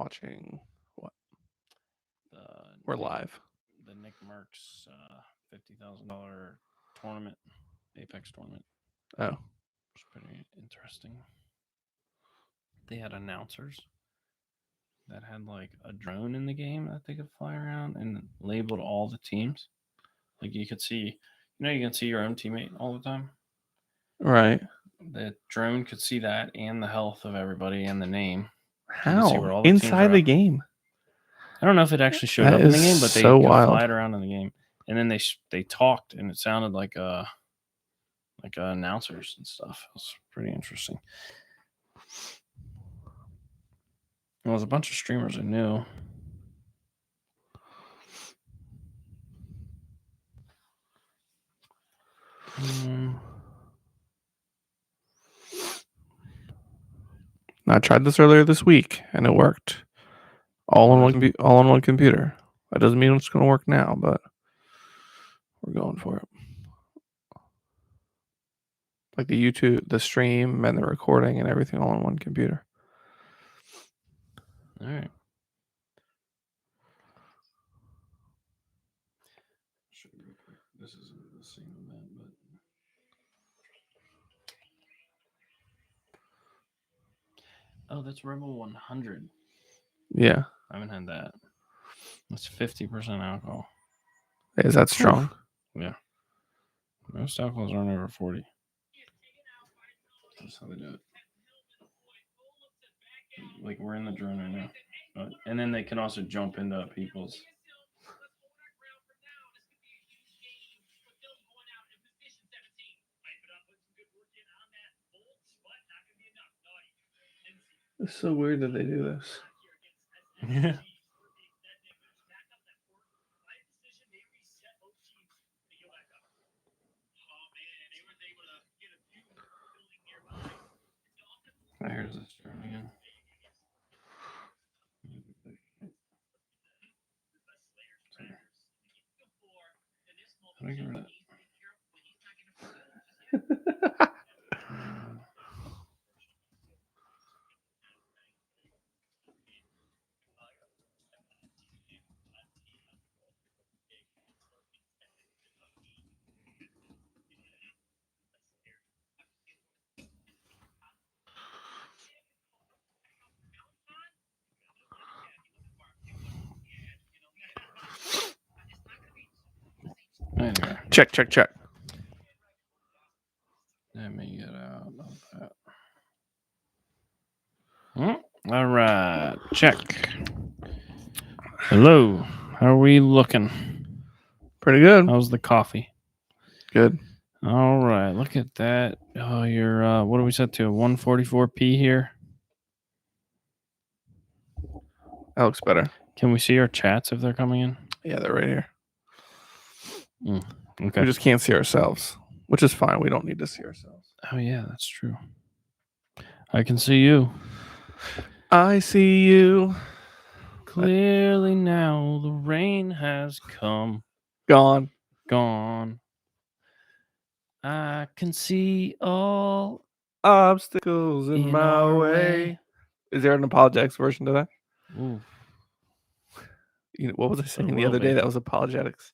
watching what? The We're live. The Nick Merckx $50,000 tournament, Apex tournament. Oh, It's pretty interesting. They had announcers that had like a drone in the game that they could fly around and labeled all the teams. Like you could see, you can see your own teammate all the time. right. The drone could see that and the health of everybody and the name. You could see How? where all the teams Inside are the at. game? I don't know if it actually showed That up in the is game, but they so could wild. fly it around in the game. And then they talked, and it sounded like announcers and stuff. It was pretty interesting. There was a bunch of streamers I knew. I tried this earlier this week, and it worked. All on one computer. That doesn't mean it's going to work now, but we're going for it. Like the YouTube, the stream, and the recording, and everything all on one computer. All right. This isn't the same event, but oh, that's Rebel 100. Yeah, I haven't had that. That's 50% alcohol. is that strong? Yeah. Most alcohols aren't over 40. That's how they do it. Like we're in the drone right now, and then they can also jump into people's. It's so weird that they do this. Yeah. Here's this drone again. How do I get rid of that? Anyway, check. Let me get out of that. All right, check. Hello, how are we looking? Pretty good. How's the coffee? Good. All right, look at that. Oh, you're what are we set to? 144p here. That looks better. Can we see our chats if they're coming in? Yeah, they're right here. Okay. We just can't see ourselves, which is fine. We don't need to see ourselves. Oh yeah, that's true. I can see you. I see you. Clearly now the rain has come. Gone. I can see all obstacles in my way. Is there an apologetics version to that? Ooh. What was I saying the other day that was apologetics?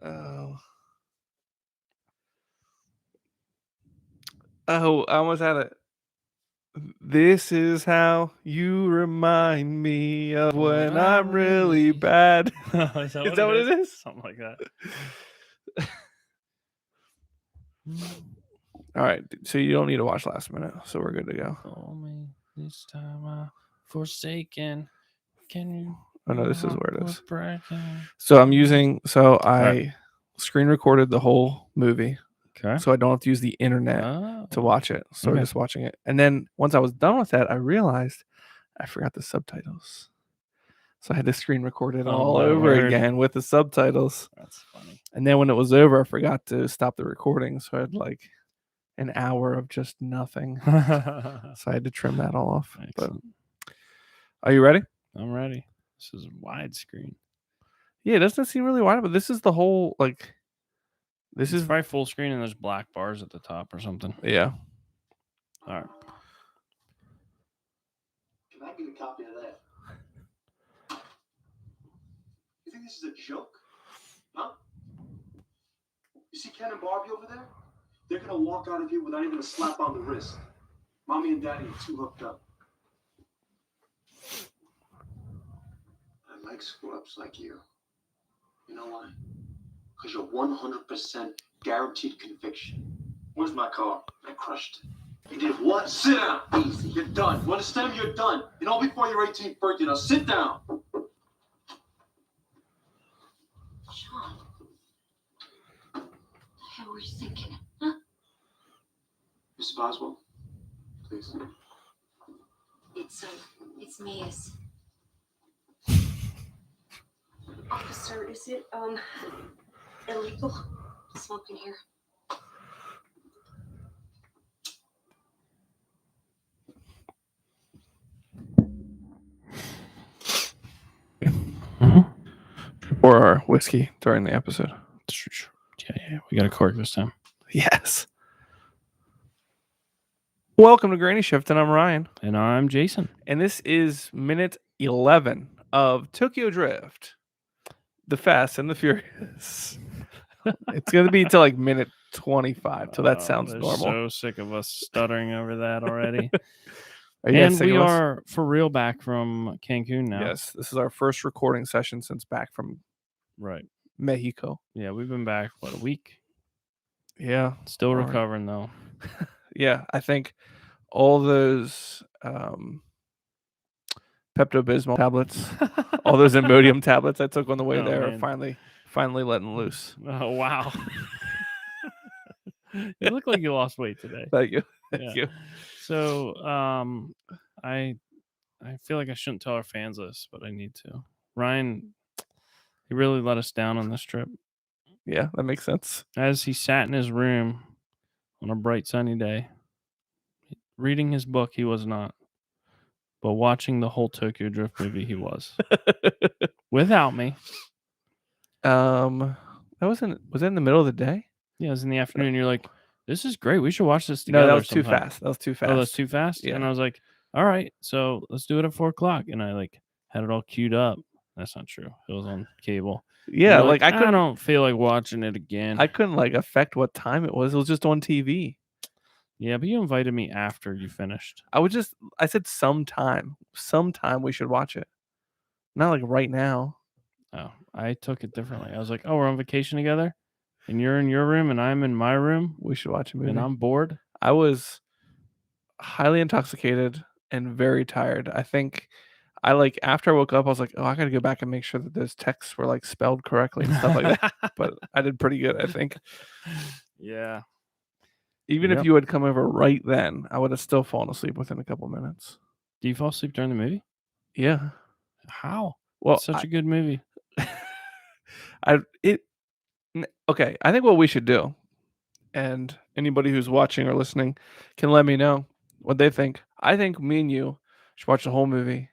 Oh, I almost had it. This is how you remind me of when I'm really bad. Is that what it is? Something like that. All right, so you don't need to watch last minute, so we're good to go. Call me this time I forsaken. Can you? Oh no, this is where it is. Bracken. So I'm using. So I screen recorded the whole movie. Okay. So I don't have to use the internet to watch it. So we're just watching it. And then once I was done with that, I realized I forgot the subtitles. So I had to screen record it all over again with the subtitles. That's funny. And then when it was over, I forgot to stop the recording. So I had like an hour of just nothing. So I had to trim that all off. But are you ready? I'm ready. This is widescreen. Yeah, it doesn't seem really wide, but this is the whole like. This is probably full screen and there's black bars at the top or something. Yeah. All right. Can I get a copy of that? You think this is a joke? Huh? You see Ken and Barbie over there? They're gonna walk out of here without even a slap on the wrist. Mommy and Daddy are too hooked up. I like screw-ups like you. You know why? Because you're 100% guaranteed conviction. Where's my car? I crushed it. You did what? Sit down. Easy. You're done. You understand me? You're done. You know, before your 18th birthday. Now sit down. Sean. What the hell were you thinking? Huh? Mrs. Boswell, please. It's Mia's. Officer, is it illegal to smoke in here? Or our whiskey during the episode. Yeah, we got a cork this time. Yes. Welcome to Granny Shift, and I'm Ryan. And I'm Jason. And this is minute 11 of Tokyo Drift, The Fast and the Furious. It's going to be till like minute 25, so that sounds they're normal. So sick of us stuttering over that already. And we are for real back from Cancun now. Yes, this is our first recording session since back from Mexico. Yeah, we've been back, what, a week? Yeah. Still recovering, though. Yeah, I think all those Pepto-Bismol tablets, all those Imodium tablets I took on the way there are finally letting loose. Oh, wow. You look like you lost weight today. Thank you. Thank you. So, I feel like I shouldn't tell our fans this, but I need to. Ryan, he really let us down on this trip. Yeah, that makes sense. As he sat in his room on a bright sunny day, reading his book, he was not. But watching the whole Tokyo Drift movie, he was. Without me. Was it in the middle of the day? Yeah, it was in the afternoon. You're like, this is great. We should watch this together. No, that was sometime. too fast. That was too fast. Oh, that's too fast? Yeah. And I was like, all right, so let's do it at 4 o'clock. And I had it all queued up. That's not true. It was on cable. Yeah, like I don't feel like watching it again. I couldn't affect what time it was. It was just on TV. Yeah, but you invited me after you finished. I said sometime we should watch it. Not like right now. Oh, I took it differently. I was like, oh, we're on vacation together and you're in your room and I'm in my room. We should watch a movie. And I'm bored. I was highly intoxicated and very tired. I think after I woke up, I was like, oh, I got to go back and make sure that those texts were spelled correctly and stuff like that. But I did pretty good, I think. Yeah. Even if you had come over right then, I would have still fallen asleep within a couple minutes. Do you fall asleep during the movie? Yeah. How? Well, it's such a good movie. Okay. I think what we should do, and anybody who's watching or listening can let me know what they think. I think me and you should watch the whole movie.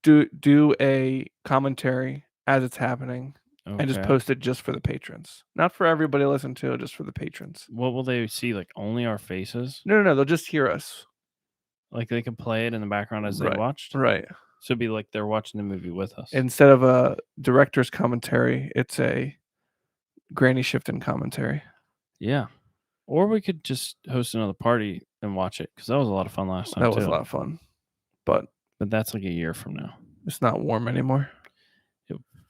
Do a commentary as it's happening. Okay. And just post it just for the patrons. Not for everybody to listen to, just for the patrons. What will they see? Only our faces? No. They'll just hear us. They can play it in the background as they watched? Right. So it'd be like they're watching the movie with us. Instead of a director's commentary, it's a Granny Shifting commentary. Yeah. Or we could just host another party and watch it, because that was a lot of fun last time, That was a lot of fun. But that's a year from now. It's not warm anymore.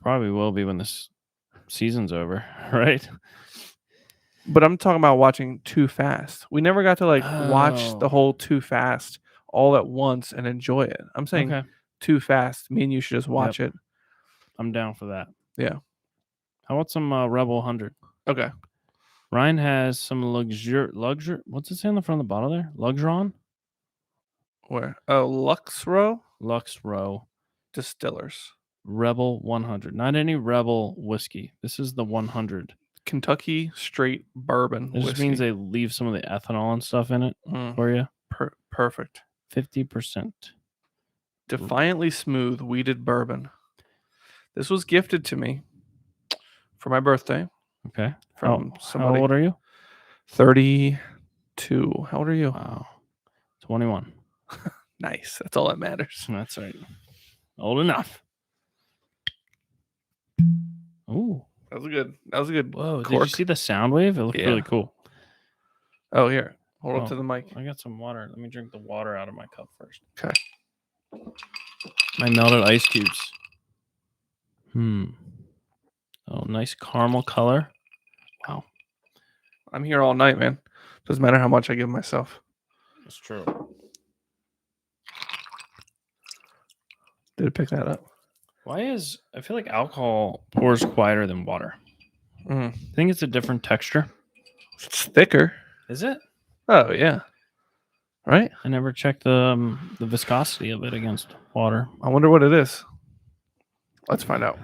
Probably will be when this season's over, right? But I'm talking about watching Too Fast. We never got to watch the whole Too Fast all at once and enjoy it. I'm saying Too Fast. Me and you should just watch it. I'm down for that. Yeah. How about some Rebel 100? Okay. Ryan has some luxury. What's it say on the front of the bottle there? Luxron? Where? Oh, Luxro. Distillers. Rebel 100. Not any Rebel whiskey. This is the 100. Kentucky straight bourbon whiskey. It just means they leave some of the ethanol and stuff in it for you. Perfect. 50%. Defiantly smooth wheated bourbon. This was gifted to me for my birthday. Okay. From somebody. How old are you? 32. How old are you? Wow. 21. Nice. That's all that matters. That's right. Old enough. Ooh. That was good. That was a good. Whoa. Did cork. you see the sound wave? It looked Yeah. really cool. Oh, here. Hold Oh. up to the mic. I got some water. Let me drink the water out of my cup first. Okay. My melted ice cubes. Oh, nice caramel color. Wow. I'm here all night, man. Doesn't matter how much I give myself. That's true. Did it pick that up? I feel like alcohol pours quieter than water. I think it's a different texture. It's thicker. Is it? Oh, yeah. Right? I never checked the viscosity of it against water. I wonder what it is. Let's find out.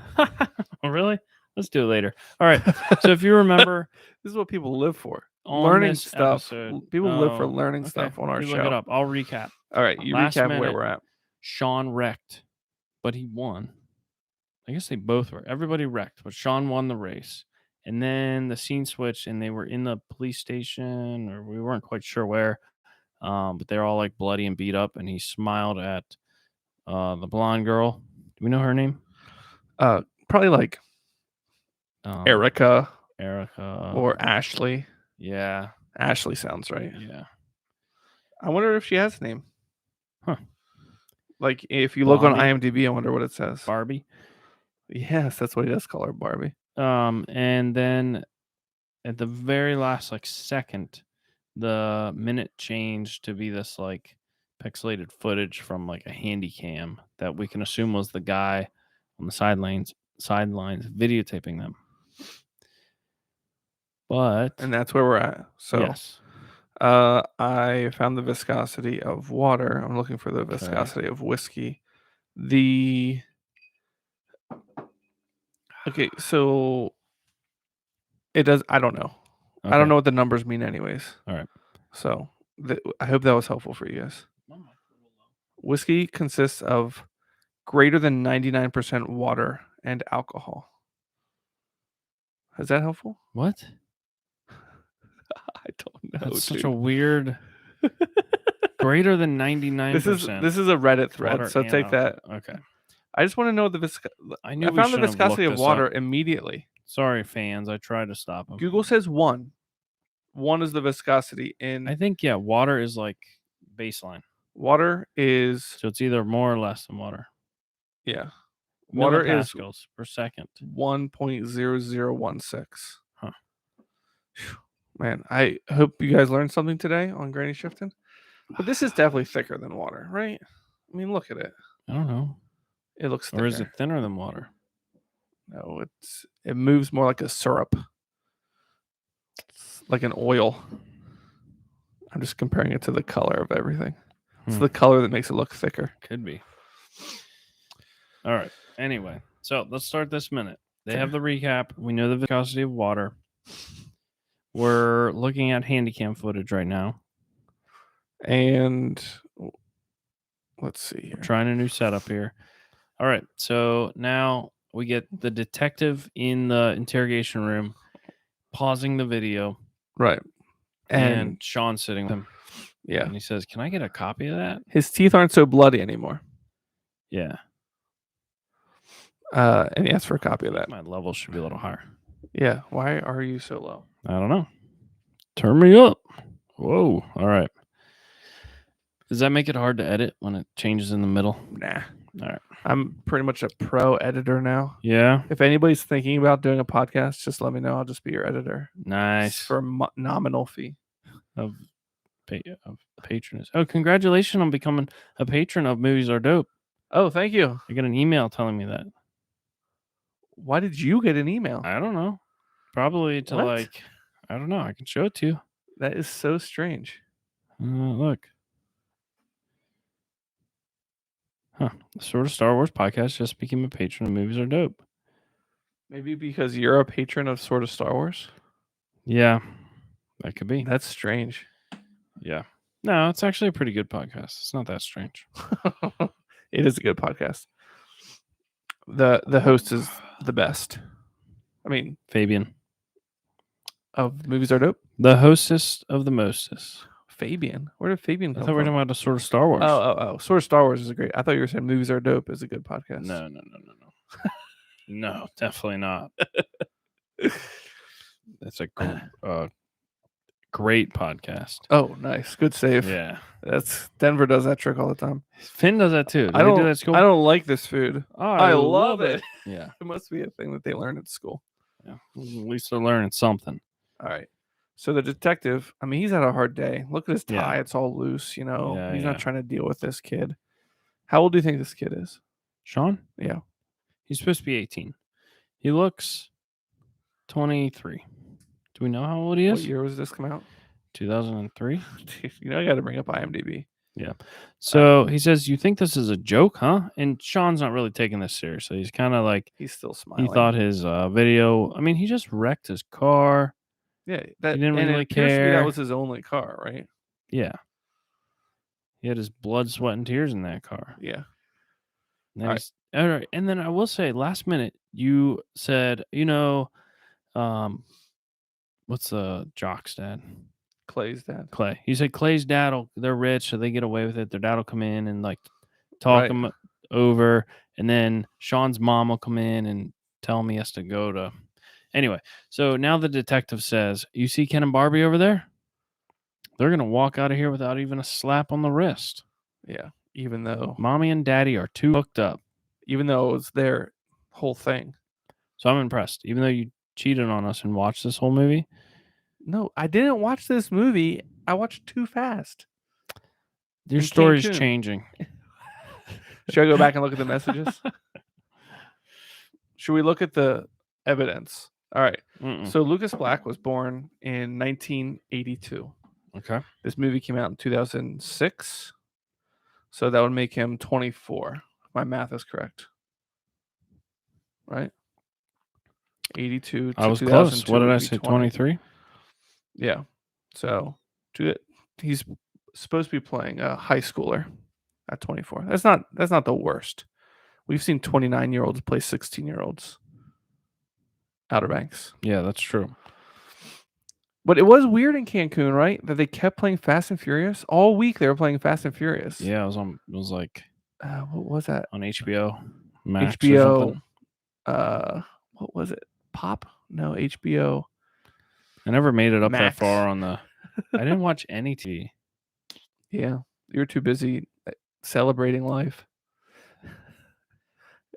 Oh, really? Let's do it later. All right. So if you remember, This is what people live for. on Learning this stuff. episode- People live for Oh, learning okay. stuff on our You show. Look it up. I'll recap. All right, you Last recap where minute. we're at. Sean wrecked, but he won. I guess they both were. Everybody wrecked, but Sean won the race. And then the scene switched, and they were in the police station, or we weren't quite sure where. But they're all like bloody and beat up, and he smiled at the blonde girl. Do we know her name? Probably like Erica Erica. or Ashley. Yeah. Ashley sounds right. Yeah. I wonder if she has a name. Huh. Like if you look on Barbie? IMDb, I wonder what it says. Barbie. Yes, that's what he does call her, Barbie. And then at the very last second, the minute changed to be this like pixelated footage from like a handy cam that we can assume was the guy on the sidelines videotaping them. But And that's where we're at. So yes. I found the viscosity of water. I'm looking for the viscosity of whiskey. Okay, so it does. I don't know. I don't know what the numbers mean, anyways. All right. So I hope that was helpful for you guys. Whiskey consists of greater than 99% water and alcohol. Is that helpful? What? I don't know. That's such a weird. Greater than 99%. This is a Reddit thread, water so and take that. Okay. I just want to know the I I found the viscosity of water Up. immediately. Sorry, fans. I tried to stop them. Google says 1. 1 is the viscosity in I think water is like baseline. water is So it's either more or less than water. yeah. Water is Millipascals per second. 1.0016. Huh. Man, I hope you guys learned something today on Granny Shifting. But this is definitely thicker than water, right? I mean, look at it. I don't know. It looks thicker. Or is it thinner than water? No, it moves more like a syrup. It's like an oil. I'm just comparing it to the color of everything. It's the color that makes it look thicker. Could be. All right. Anyway, so let's start this minute. They have the recap. We know the viscosity of water. We're looking at handycam footage right now. And let's see here. We're trying a new setup here. All right. So now we get the detective in the interrogation room pausing the video. Right. And Sean sitting with him. Yeah. And he says, "Can I get a copy of that?" His teeth aren't so bloody anymore. Yeah. And he asked for a copy of that. My level should be a little higher. Yeah. Why are you so low? I don't know. Turn me up. Whoa. All right. Does that make it hard to edit when it changes in the middle? Nah. All right. I'm pretty much a pro editor now. Yeah. If anybody's thinking about doing a podcast, just let me know. I'll just be your editor. Nice. For a nominal fee. Of patronage. Oh, congratulations on becoming a patron of Movies Are Dope. Oh, thank you. I got an email telling me that. Why did you get an email? I don't know. Probably to What? I don't know. I can show it to you. That is so strange. Look. Huh. The Sort of Star Wars podcast just became a patron of Movies Are Dope. Maybe because you're a patron of Sort of Star Wars? Yeah. That could be. That's strange. Yeah. No, it's actually a pretty good podcast. It's not that strange. It is a good podcast. The host is the best. I mean, Fabian. Of Movies Are Dope? The hostess of the mostest. Fabian? Where did Fabian I come thought we were from? talking about the Sort of Star Wars. Oh. Sort of Star Wars is a great. I thought you were saying Movies Are Dope is a good podcast. No. No, definitely not. That's a great podcast. Oh, nice. Good save. Yeah. That's Denver does that trick all the time. Finn does that too. Do I they do don't that at school? I don't like this food. I love it. Yeah. It must be a thing that they learn at school. Yeah. At least they're learning something. All right. So the detective, I mean, he's had a hard day. Look at his tie. Yeah. It's all loose, you know. Yeah, He's yeah. not trying to deal with this kid. How old do you think this kid is? Sean? Yeah. He's supposed to be 18. He looks 23. Do we know how old he What is? year was this come out? 2003. You know, I got to bring up IMDb. Yeah. So he says, "You think this is a joke, huh?" And Sean's not really taking this seriously. He's kind of like, He's still smiling. he thought his video. I mean, he just wrecked his car. Yeah, that He didn't and really it appears to me care. that was his only car, right? Yeah. He had his blood, sweat, and tears in that car. Yeah. And then, all right. And then I will say, last minute, you said, what's the jock's dad? Clay's dad. Clay. You said Clay's dad, they're rich, so they get away with it. Their dad will come in and like talk him over. And then Sean's mom will come in and tell him he has to go to. Anyway, so now the detective says, "You see Ken and Barbie over there? They're going to walk out of here without even a slap on the wrist. Yeah. Even though Mommy and Daddy are too hooked up." even though it was their whole thing. So I'm impressed. Even though you cheated on us and watched this whole movie. No, I didn't watch this movie. I watched too fast. Your In story's Cancun. changing. Should I go back and look at the messages? Should we look at the evidence? All right. Mm-mm. So Lucas Black was born in 1982. Okay. This movie came out in 2006. So that would make him 24. If my math is correct. Right? 82 to I was 2002 close. What did would I be say? 20. 23? Yeah. So he's supposed to be playing a high schooler at 24. That's not the worst. We've seen 29-year-olds play 16-year-olds. Outer Banks. Yeah, that's true. But it was weird in Cancun, right? That they kept playing Fast and Furious. All week they were playing Fast and Furious. Yeah, it was like what was that? on HBO Max or HBO. something. What was it? Pop? No, HBO. I never made it up Max. that far on the. I didn't watch any TV. Yeah. You were too busy celebrating life.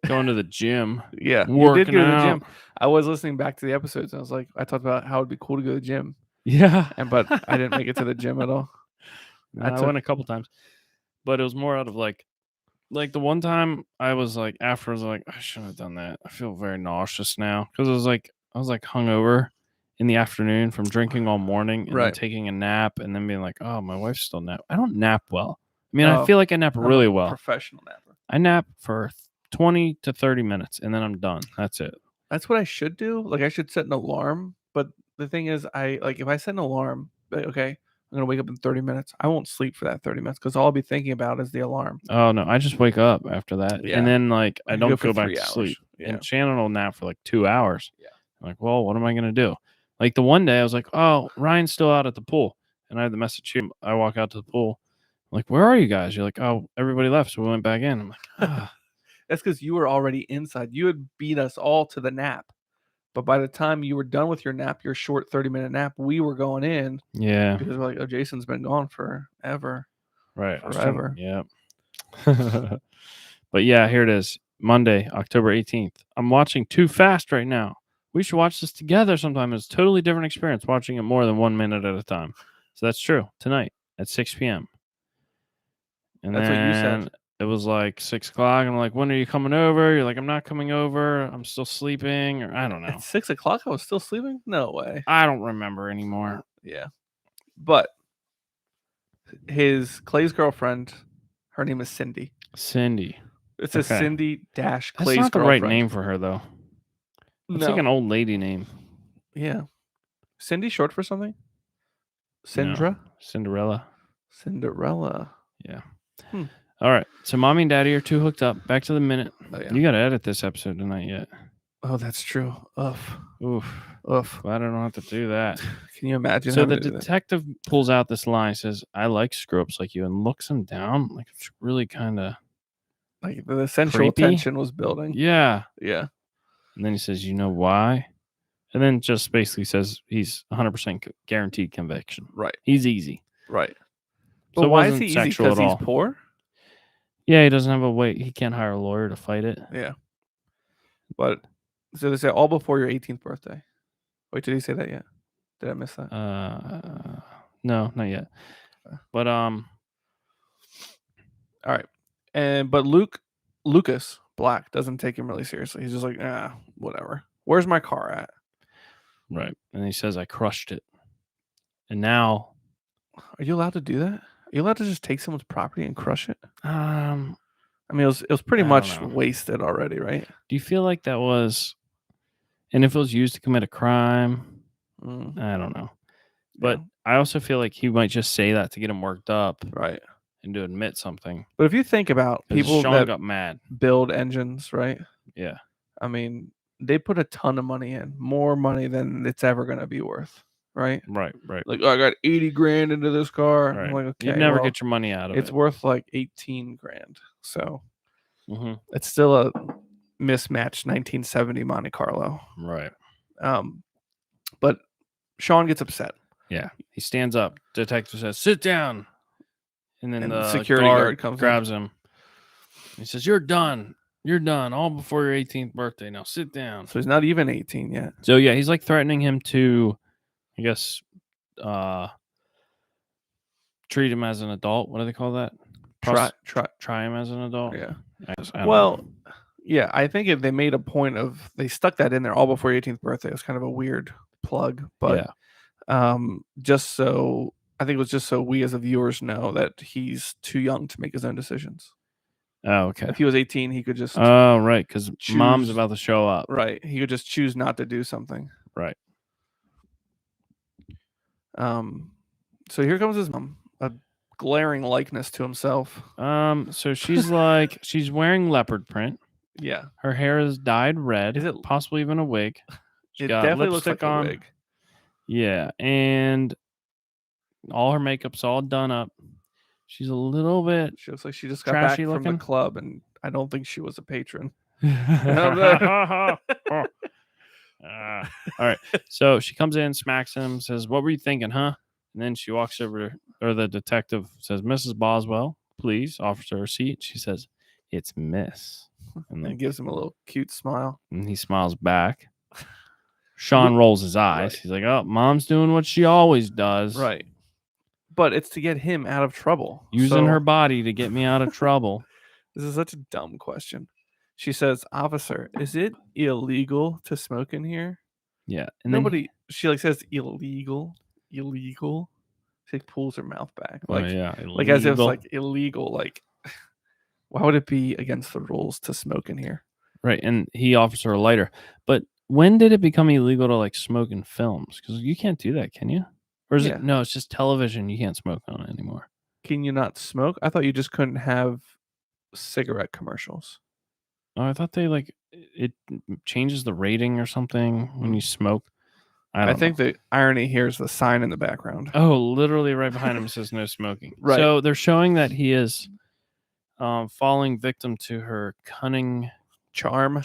Going to the gym. Yeah. You Working did go to the out. gym. I was listening back to the episodes and I was like, I talked about how it'd be cool to go to the gym. Yeah. But I didn't make it to the gym at all. I went a couple times. But it was more out of like the one time I was like, afterwards, like, I shouldn't have done that. I feel very nauseous now. Because I was like hungover in the afternoon from drinking all morning and then taking a nap and then being like, oh, my wife's still nap. I don't nap well. I mean, I feel like I nap really well. Professional napper. I nap for 20 to 30 minutes and then I'm done. That's it. That's what I should do. Like I should set an alarm. But the thing is, if I set an alarm, okay, I'm gonna wake up in 30 minutes. I won't sleep for that 30 minutes because all I'll be thinking about is the alarm. Oh no, I just wake up after that. Yeah. And then like I don't for go back 3 to hours. sleep. Yeah. And Shannon will nap for like 2 hours. Yeah. I'm like, well, what am I gonna do? Like the one day I was like, oh, Ryan's still out at the pool. And I had the message here. I walk out to the pool. I'm like, where are you guys? You're like, oh, everybody left. So we went back in. I'm like, ah. That's because you were already inside. You had beat us all to the nap. But by the time you were done with your nap, your short 30-minute nap, we were going in. Yeah. Because we're like, oh, Jason's been gone forever. Right. Forever. Yeah. But yeah, here it is. Monday, October 18th. I'm watching Too Fast right now. We should watch this together sometime. It's a totally different experience watching it more than 1 minute at a time. So that's true. Tonight at 6 p.m. And that's then what you said. It was like 6 o'clock. I'm like, when are you coming over? You're like, I'm not coming over. I'm still sleeping. Or I don't know. At 6 o'clock, I was still sleeping? No way. I don't remember anymore. Yeah. But Clay's girlfriend, her name is Cindy. Cindy. It says Cindy dash Clay's That's not the girlfriend. right name for her, though. It's like an old lady name. Yeah. Cindy short for something? Sindra? No. Cinderella. Cinderella. Yeah. All right. So mommy and daddy are too hooked up. Back to the minute. Oh, yeah. You got to edit this episode tonight yet. Oh, that's true. Oof. Oof. Glad I don't have to do that. Can you imagine? So the detective pulls out this line, says, I like screw-ups like you, and looks him down. Like it's really kind of like the sensual creepy. tension was building. Yeah. Yeah. And then he says, "You know why?" And then just basically says he's 100% guaranteed conviction. Right. He's easy. Right. So But it why is wasn't he easy? sexual Because at he's all. poor? Yeah, he doesn't have a way. He can't hire a lawyer to fight it. Yeah. But so they say all before your 18th birthday. Wait, did he say that yet? Did I miss that? No, not yet. But All right. But Lucas Black doesn't take him really seriously. He's just like, whatever. Where's my car at? right. And he says, "I crushed it." And now, Are you allowed to do that? Are you allowed to just take someone's property and crush it? I mean, it was pretty I don't much know. wasted already, right? Do you feel like that was, and if it was used to commit a crime, Mm, I don't know. But yeah, I also feel like he might just say that to get him worked up right. and to admit something. But if you think about 'Cause people Sean that got mad. build engines, right? Yeah. I mean, they put a ton of money in, more money than it's ever going to be worth, right? Right. Like, I got 80 grand into this car. Right. I'm like, okay, You'd never well, get your money out of it's it. worth like 18 grand. So Mhm. it's still a mismatched 1970 Monte Carlo. Right. But Sean gets upset. Yeah. He stands up. Detective says, "Sit down." And then And the security guard comes in. grabs him. He says, "You're done. You're done. All before your 18th birthday. Now sit down." So he's not even 18 yet. So yeah, he's like threatening him to, I guess, treat him as an adult. What do they call that? Try him as an adult. Yeah. I don't Well, know. yeah, I think if they made a point of they stuck that in there all before your 18th birthday. It was kind of a weird plug, but just so I think it was just so we as the viewers know that he's too young to make his own decisions. Oh, okay. If he was 18, he could just Oh, right, because mom's choose- about to show up. right. He could just choose not to do something. Right. So here comes his mom, a glaring likeness to himself. So she's like, she's wearing leopard print. Yeah, Her hair is dyed red. Is it- possibly even a wig? She's it got definitely looks lipstick like on. a wig. Yeah, and all her makeup's all done up. She's a little bit She looks like she just got back trashy from looking. the club, and I don't think she was a patron. All right. So she comes in, smacks him, says, "What were you thinking, huh?" And then she walks over to, or the detective says, "Mrs. Boswell, please," offers her a seat. She says, "It's Miss." And And gives him a little cute smile. and he smiles back. Sean rolls his eyes. Right. He's like, "Oh, mom's doing what she always does. Right. But it's to get him out of trouble. Using So- her body to get me out of trouble." This is such a dumb question. She says, "Officer, is it illegal to smoke in here?" Yeah. And then Nobody. She like says illegal. She like, pulls her mouth back, like like as if it's illegal. like illegal. Like, why would it be against the rules to smoke in here? Right. And he offers her a lighter. But when did it become illegal to like smoke in films? Because you can't do that, can you? Or is Yeah. it? No, it's just television. You can't smoke on it anymore. Can you not smoke? I thought you just couldn't have cigarette commercials. Oh, I thought they like it changes the rating or something when you smoke. I don't think know. the irony here is the sign in the background. Oh, literally right behind him says no smoking. Right. So they're showing that he is falling victim to her cunning Charm.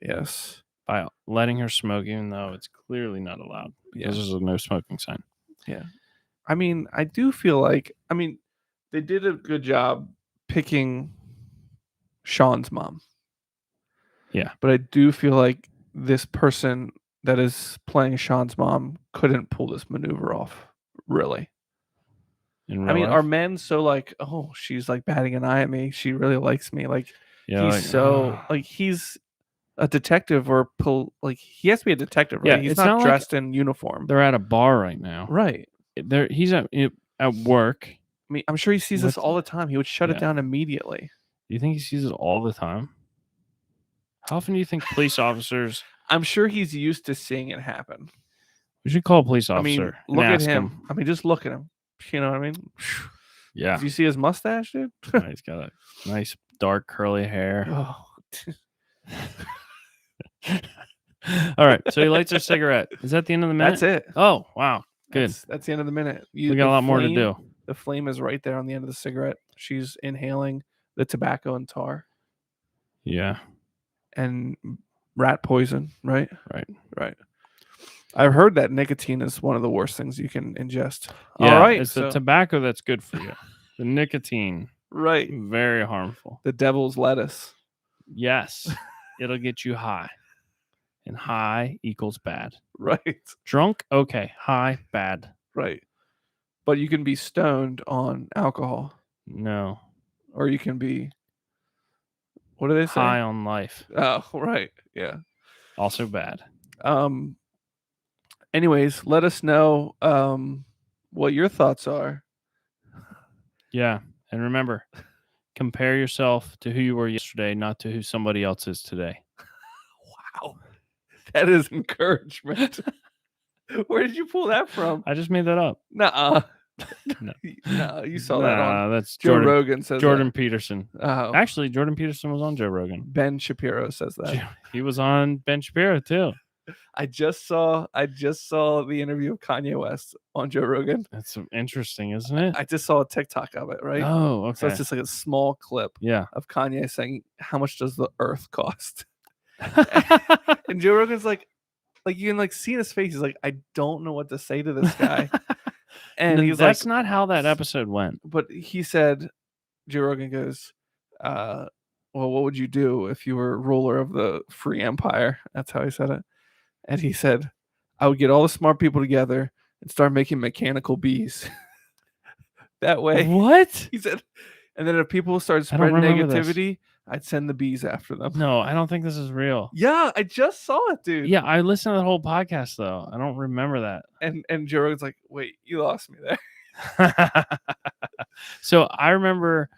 Yes. by letting her smoke, even though it's clearly not allowed because there's a no smoking sign. Yeah. I mean, I do feel like, they did a good job picking Sean's mom. Yeah. But I do feel like this person that is playing Sean's mom couldn't pull this maneuver off, really. In real I mean, life? are men so like, oh, she's like batting an eye at me. She really likes me. Like, Yeah, he's so like he's a detective or like he has to be a detective, right? Yeah, He's it's not not like dressed in uniform. they're at a bar right now. Right. He's at work. I mean, I'm sure he sees this With- all the time. He would shut it Yeah. down immediately. Do you think he sees it all the time? How often do you think police officers? I'm sure he's used to seeing it happen. We should call a police I officer. mean, and look at ask him. I mean, just look at him. You know what I mean? Yeah, Do you see his mustache, dude? he's got a nice dark curly hair. Oh. All right, so he lights a cigarette. Is that the end of the minute? That's it. Oh, wow, good. That's the end of the minute. We got the a lot more to flame- do. The flame is right there on the end of the cigarette. She's inhaling the tobacco and tar. Yeah, And rat poison, right? Right. Right. I've heard that nicotine is one of the worst things you can ingest. Yeah, All right. it's the tobacco that's good for you. The nicotine, right. very harmful. The devil's lettuce. Yes, it'll get you high. And high equals bad. Right. Drunk, okay. High, bad. Right. But you can be stoned on alcohol. No. Or you can be, what do they say? High on life. Oh, right. Yeah. Also bad. Anyways, let us know what your thoughts are. Yeah. And remember, compare yourself to who you were yesterday, not to who somebody else is today. Wow. That is encouragement. Where did you pull that from? I just made that up. Nuh-uh. No. No, you saw that on that's Joe Rogan says Jordan that. Peterson. Oh. Actually, Jordan Peterson was on Joe Rogan. Ben Shapiro says that. He was on Ben Shapiro too. I just saw the interview of Kanye West on Joe Rogan. That's interesting, isn't it? I just saw a TikTok of it, right? Oh, okay. So it's just like a small clip Yeah. of Kanye saying, "How much does the earth cost?" And Joe Rogan's like you can like see in his face, he's like, "I don't know what to say to this guy." And he's like, that's not how that episode went. But he said, Joe Rogan goes, well, what would you do if you were ruler of the free empire? That's how he said it. And he said, I would get all the smart people together and start making mechanical bees. That way. What? He said, and then if people start I don't spreading remember negativity, I'd send the bees after them. No, I don't think this is real. Yeah, I just saw it, dude. Yeah, I listened to the whole podcast though. I don't remember that. And Joe Rogan's like, wait, you lost me there. So I remember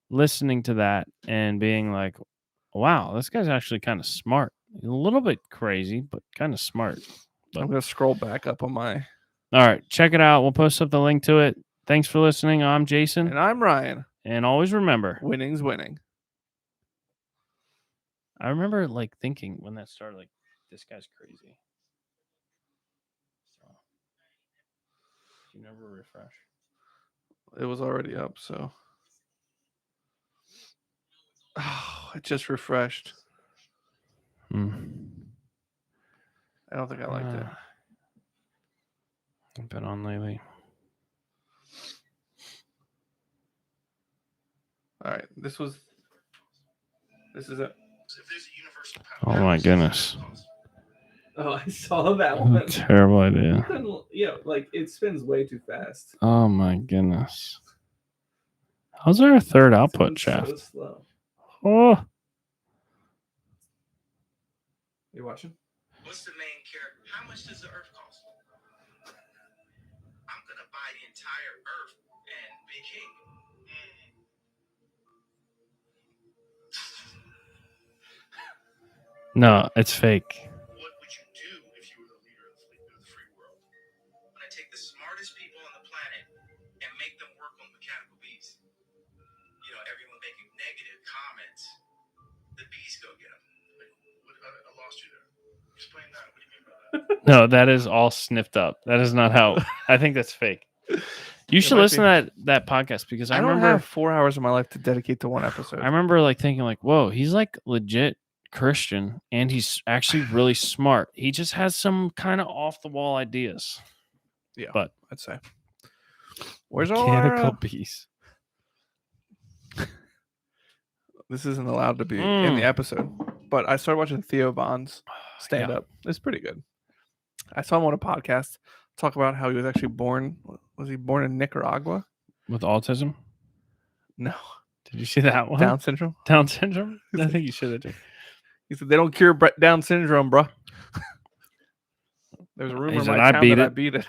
listening to that and being like, wow, this guy's actually kind of smart. A little bit crazy, but kind of smart. I'm going to scroll back up on my... All right, check it out. We'll post up the link to it. Thanks for listening. I'm Jason. And I'm Ryan. And always remember, winning's winning. I remember like thinking when that started, like, this guy's crazy. So, you never refresh. It was already up, so. Oh, it just refreshed. I don't think I liked it. I've been on lately. All right, this is it. Oh my goodness. Oh, I saw that one. Terrible idea. Yeah, like it spins way too fast. Oh my goodness. How's there a third output shaft? So slow. Oh. You watching? What's the main character? How much does the earth cost? I'm gonna buy the entire earth and be king. No, it's fake. What would you do if you were the leader of the free world? I'm gonna take the smartest people on the planet and make them work on mechanical bees. You know, everyone making negative comments. The bees go get them. I lost you there. Explain that. What do you mean by that? No, that is all sniffed up. That is not how. I think that's fake. You should listen to that podcast because I don't have 4 hours of my life to dedicate to one episode. I remember like thinking like, whoa, he's like legit Christian and he's actually really smart. He just has some kind of off the wall ideas. Yeah, but I'd say. Where's all mechanical bees? This isn't allowed to be in the episode, but I started watching Theo Von's stand up. It's pretty good. I saw him on a podcast talk about how he was actually born. Was he born in Nicaragua? With autism? No. Did you see that one? Down syndrome? Down syndrome? I think you should have. He said, they don't cure Down syndrome, bro. There's a rumor in my town that I beat it.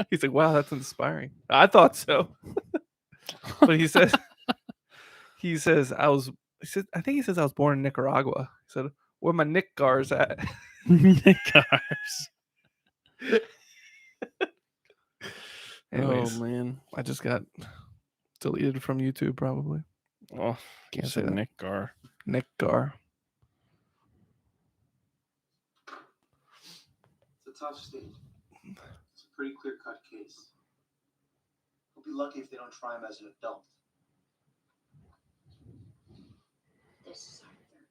He's like, wow, that's inspiring. I thought so. But he says, I think he says I was born in Nicaragua. He said, where my Nick Gars at? Nick Gars. Anyways, oh man, I just got deleted from YouTube probably. Oh, can't say that. Nick Gar. Nick Gar. It's a tough state. It's a pretty clear-cut case. We'll be lucky if they don't try him as an adult. This is our third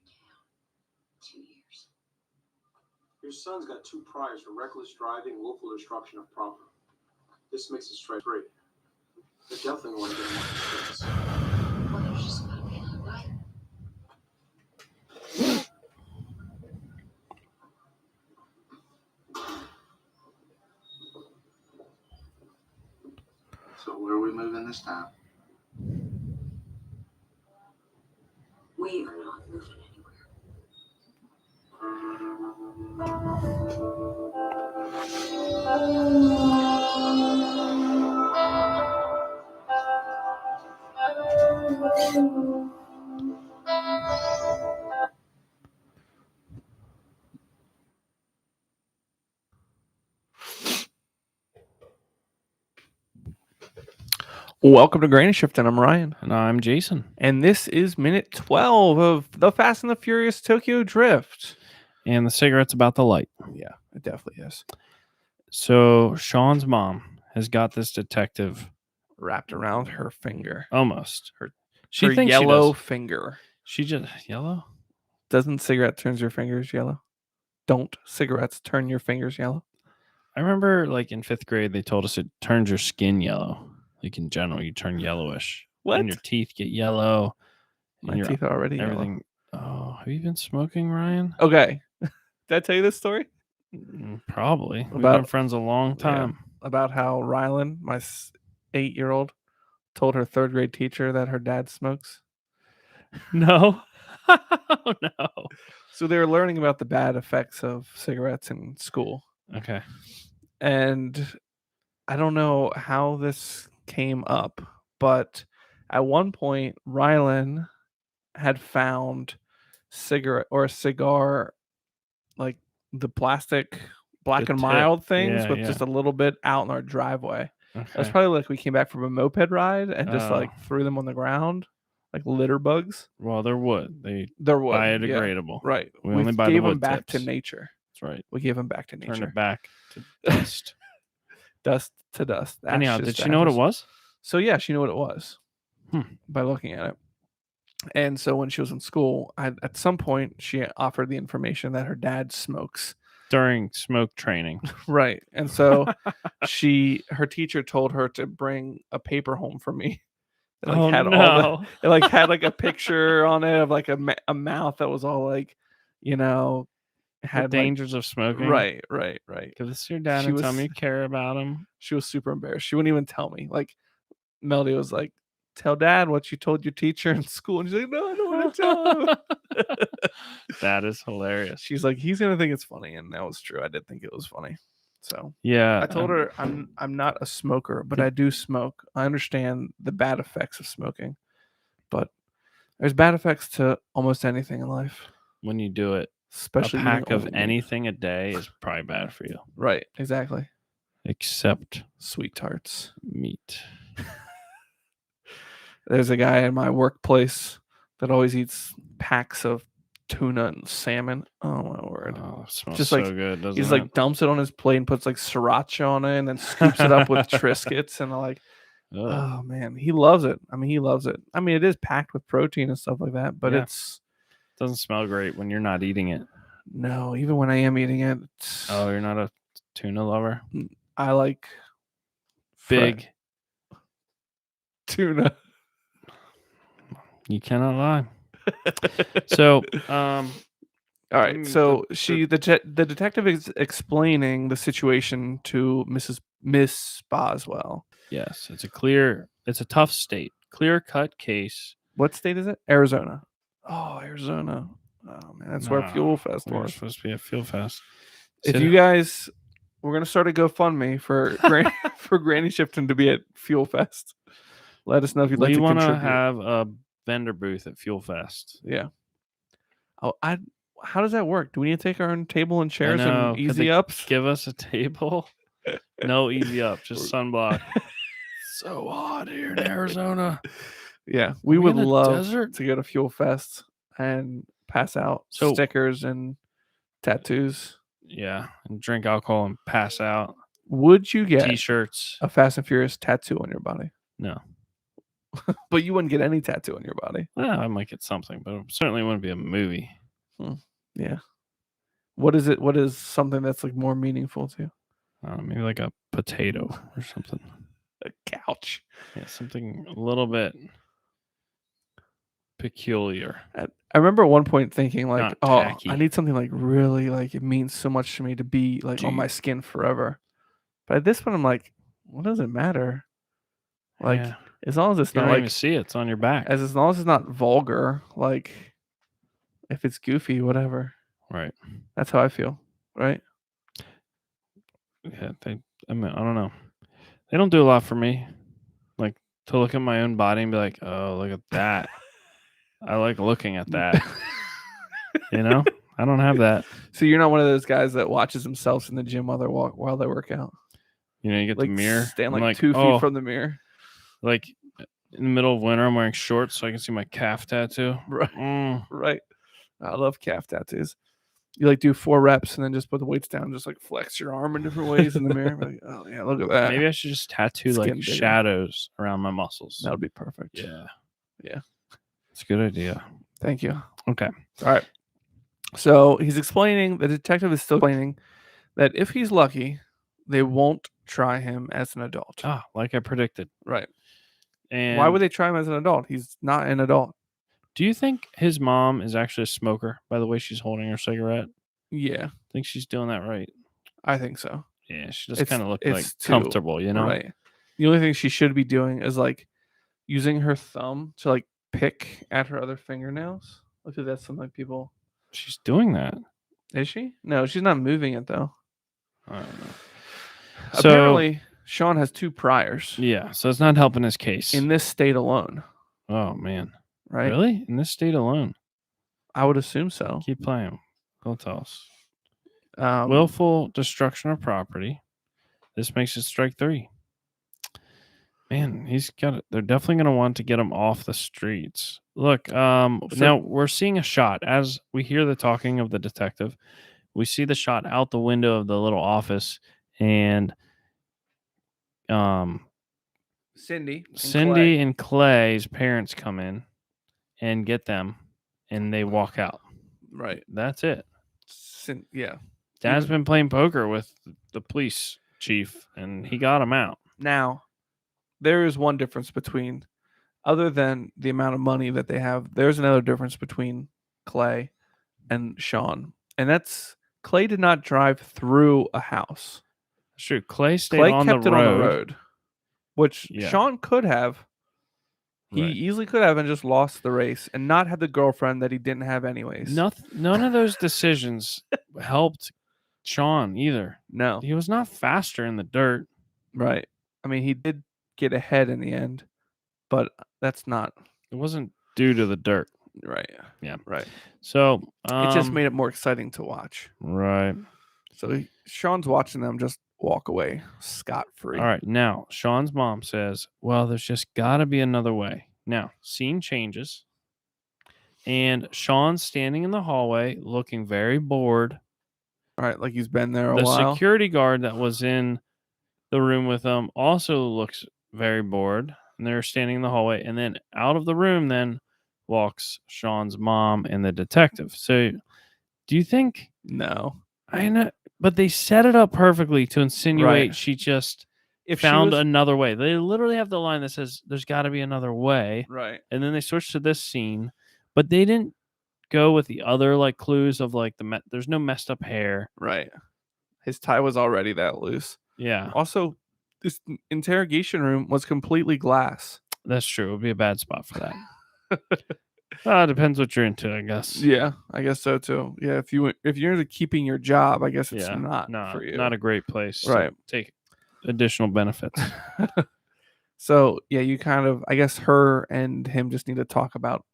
Your son's got 2 priors for reckless driving, willful destruction of property. This makes it straight 3. You definitely want to get him off the streets. Well, there's just gotta be another way. So where are we moving this time? We are not moving anywhere. Welcome to Granny Shift, and I'm Ryan. And I'm Jason. And this is minute 12 of The Fast and the Furious Tokyo Drift. And the cigarette's about the light. Yeah, it definitely is. So Sean's mom has got this detective Wrapped around her finger. almost. Her She thinks yellow she does. finger. She just yellow? Doesn't cigarette turns your fingers yellow? Don't cigarettes turn your fingers yellow? I remember like in 5th grade they told us it turns your skin yellow. Like in general, you turn yellowish. What? And your teeth get yellow. My and your teeth are already everything. Oh, have you been smoking, Ryan? yellow. Okay. Did I tell you this story? Probably. We've About- been friends a long time. About how Rylan, my 8-year-old, told her 3rd grade teacher that her dad smokes? No. Oh, no. So they were learning about the bad effects of cigarettes in school. Okay. And I don't know how this came up, but at one point, Rylan had found a cigar, like the plastic Black The and tip. Mild things Yeah, with yeah. just a little bit out in our driveway. It was Okay. probably like we came back from a moped ride and just like Oh. threw them on the ground, like litter bugs. Well, they're wood. They They're wood. yeah, biodegradable. right. We only buy the gave them wood back to tips. nature. That's right. We gave them back to Turn nature. it back to dust. Dust to dust. Anyhow, ashes did to she know what it ashes. was? So yeah, she knew what it was Hmm. by looking at it. And so when she was in school, at some point she offered the information that her dad smokes. During smoke training. Right. And so her teacher told her to bring a paper home for me. It like had all the, it like had like a picture on it of like a mouth that was all like, The had dangers of smoking. Right. Give this to your dad She and tell was- me you care about him. She was super embarrassed. She wouldn't even tell me. Like Melody was like, "Tell dad what you told your teacher in school." And she's like, "No, I don't want to tell him." That is hilarious. She's like, "He's gonna think it's funny," and that was true. I did think it was funny. So Yeah. I told her I'm not a smoker, but I do smoke. I understand the bad effects of smoking, but there's bad effects to almost anything in life, when you do it, especially a eating pack of only meat. anything a day is probably bad for you. Right, exactly. Except Sweet tarts. meat. There's a guy in my workplace that always eats packs of tuna and salmon. Oh my word. Oh, it smells Just so like- good, doesn't He's it? like dumps it on his plate and puts like sriracha on it and then scoops it up with Triscuits and like, Ugh. oh man, he loves it. I mean, he loves it. I mean, it is packed with protein and stuff like that, but Yeah. it's Doesn't smell great when you're not eating it. no, even when I am eating it, it's, Oh, you're not a tuna lover? I like Big. tuna. You cannot lie. So, All right, Mm, so the detective is explaining the situation to Miss Boswell. yes, it's a tough state. Clear-cut case. What state is it? Arizona. Oh, Arizona. Oh man, that's where Nah, Fuel Fest We're was. supposed to be at Fuel Fest. If Sit- you guys, we're gonna start a GoFundMe for for Granny Shifton to be at Fuel Fest. Let us know if you'd like we to want to contribute. have a vendor booth at Fuel Fest. Yeah. Oh, how does that work? Do we need to take our own table and chairs know. and Could easy they ups? Give us a table. No easy up, just sunblock. So hot here in Arizona. Yeah, we Are we would in a love desert? to go to Fuel Fest and pass out So- stickers and tattoos. Yeah, and drink alcohol and pass out. Would you get T-shirts. a Fast and Furious tattoo on your body? No. But you wouldn't get any tattoo on your body. Well, I might get something, but it certainly wouldn't be a movie. Yeah. What is it? What is something that's like more meaningful to you? Maybe like a potato or something. A couch. Yeah, something a little bit peculiar. I remember at one point thinking like, Not oh, tacky. I need something like really like it means so much to me to be like on my skin forever. But at this point, I'm like, what does it matter? Like, Yeah. as long as it's You not don't like, even see it. It's on your back. as long as it's not vulgar, like, if it's goofy, whatever. Right. That's how I feel, right? Yeah. I don't know. They don't do a lot for me. Like to look at my own body and be like, oh, look at that. I like looking at that. You know? I don't have that. So you're not one of those guys that watches themselves in the gym while they work out. You know, you get Like the mirror. stand I'm like 2 feet from the mirror. Like in the middle of winter, I'm wearing shorts so I can see my calf tattoo. Right. Right. I love calf tattoos. You like do 4 reps and then just put the weights down, just like flex your arm in different ways in the mirror. Like, oh yeah, look at that. Maybe I should just tattoo Skin like bigger. shadows around my muscles. That would be perfect. Yeah. Yeah. It's a good idea. Thank you. Okay. All right. So he's explaining, the detective is still explaining that if he's lucky, they won't try him as an adult. Ah, like I predicted. Right. And Why would they try him as an adult? He's not an adult. do you think his mom is actually a smoker by the way she's holding her cigarette? Yeah, I think she's doing that right. I think so. Yeah, she just kind of looked like too- comfortable, you know? Right. The only thing she should be doing is like using her thumb to like pick at her other fingernails. Look at that. Some like people. She's doing that. Is she? No, she's not moving it though. I don't know. Apparently, Sean has 2 priors Yeah, so it's not helping his case. in this state alone. Oh man. Right. Really? In this state alone? I would assume so. Keep playing. Go tell us. Um, Willful destruction of property. This makes it strike 3. Man, he's got it. They're definitely going to want to get him off the streets. Look, now we're seeing a shot as we hear the talking of the detective. We see the shot out the window of the little office, and Cindy and Clay's parents come in and get them, and they walk out. Right. That's it. Yeah. Dad's been playing poker with the police chief, and he got him out. Now, there is one difference between, other than the amount of money that they have, there's another difference between Clay and Sean. And that's Clay did not drive through a house. That's true. Clay stayed Clay on kept the it road. on the road, which Yeah. Sean could have. He Right. easily could have and just lost the race and not had the girlfriend that he didn't have anyways. None of those decisions helped Sean either. No. He was not faster in the dirt. Right. I mean, he did get ahead in the end, but that's not It wasn't due to the dirt. right. Yeah. Right. So It just made it more exciting to watch. right. So Sean's watching them just walk away scot-free. All right. Now, Sean's mom says, well, there's just got to be another way. Now, scene changes. And Sean's standing in the hallway looking very bored. All right, like he's been there a The while. security guard that was in the room with him also looks very bored. And they're standing in the hallway. And then out of the room then walks Sean's mom and the detective. So do you think... No. I know, but they set it up perfectly to insinuate Right. she just If she found was- another way. They literally have the line that says, there's got to be another way. Right. And then they switch to this scene, but they didn't go with the other like clues of like there's no messed up hair. Right. His tie was already that loose. Yeah, Also, this interrogation room was completely glass. that's true. It would be a bad spot for that. Depends what you're into, I guess. Yeah, I guess so too. Yeah, if you're into keeping your job, I guess it's Yeah, not for you. Not a great place Right. to take additional benefits. So yeah, you kind of, I guess her and him just need to talk about,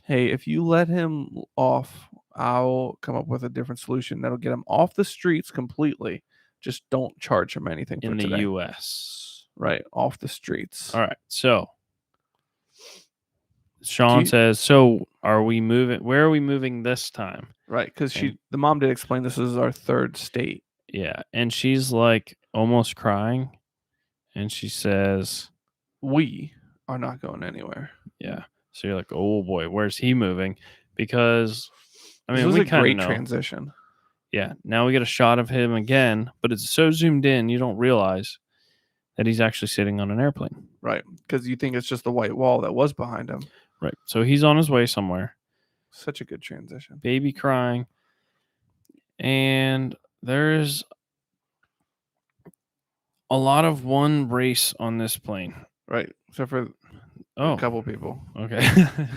hey, if you let him off, I'll come up with a different solution that'll get him off the streets completely. Just don't charge him anything for In the today. U.S. Right, off the streets. All right, so Sean says, so are we moving? Where are we moving this time? Right, because the mom did explain this is our 3rd state. Yeah, and she's like almost crying, and she says, We are not going anywhere. yeah. So you're like, oh boy, where's he moving? Because I This mean, was we a kind great of know. transition. Yeah. Now we get a shot of him again, but it's so zoomed in, you don't realize that he's actually sitting on an airplane. Right. Because you think it's just the white wall that was behind him. Right. So he's on his way somewhere. Such a good transition. Baby crying. And there's a lot of one race on this plane. Right. Except for a couple people. Okay.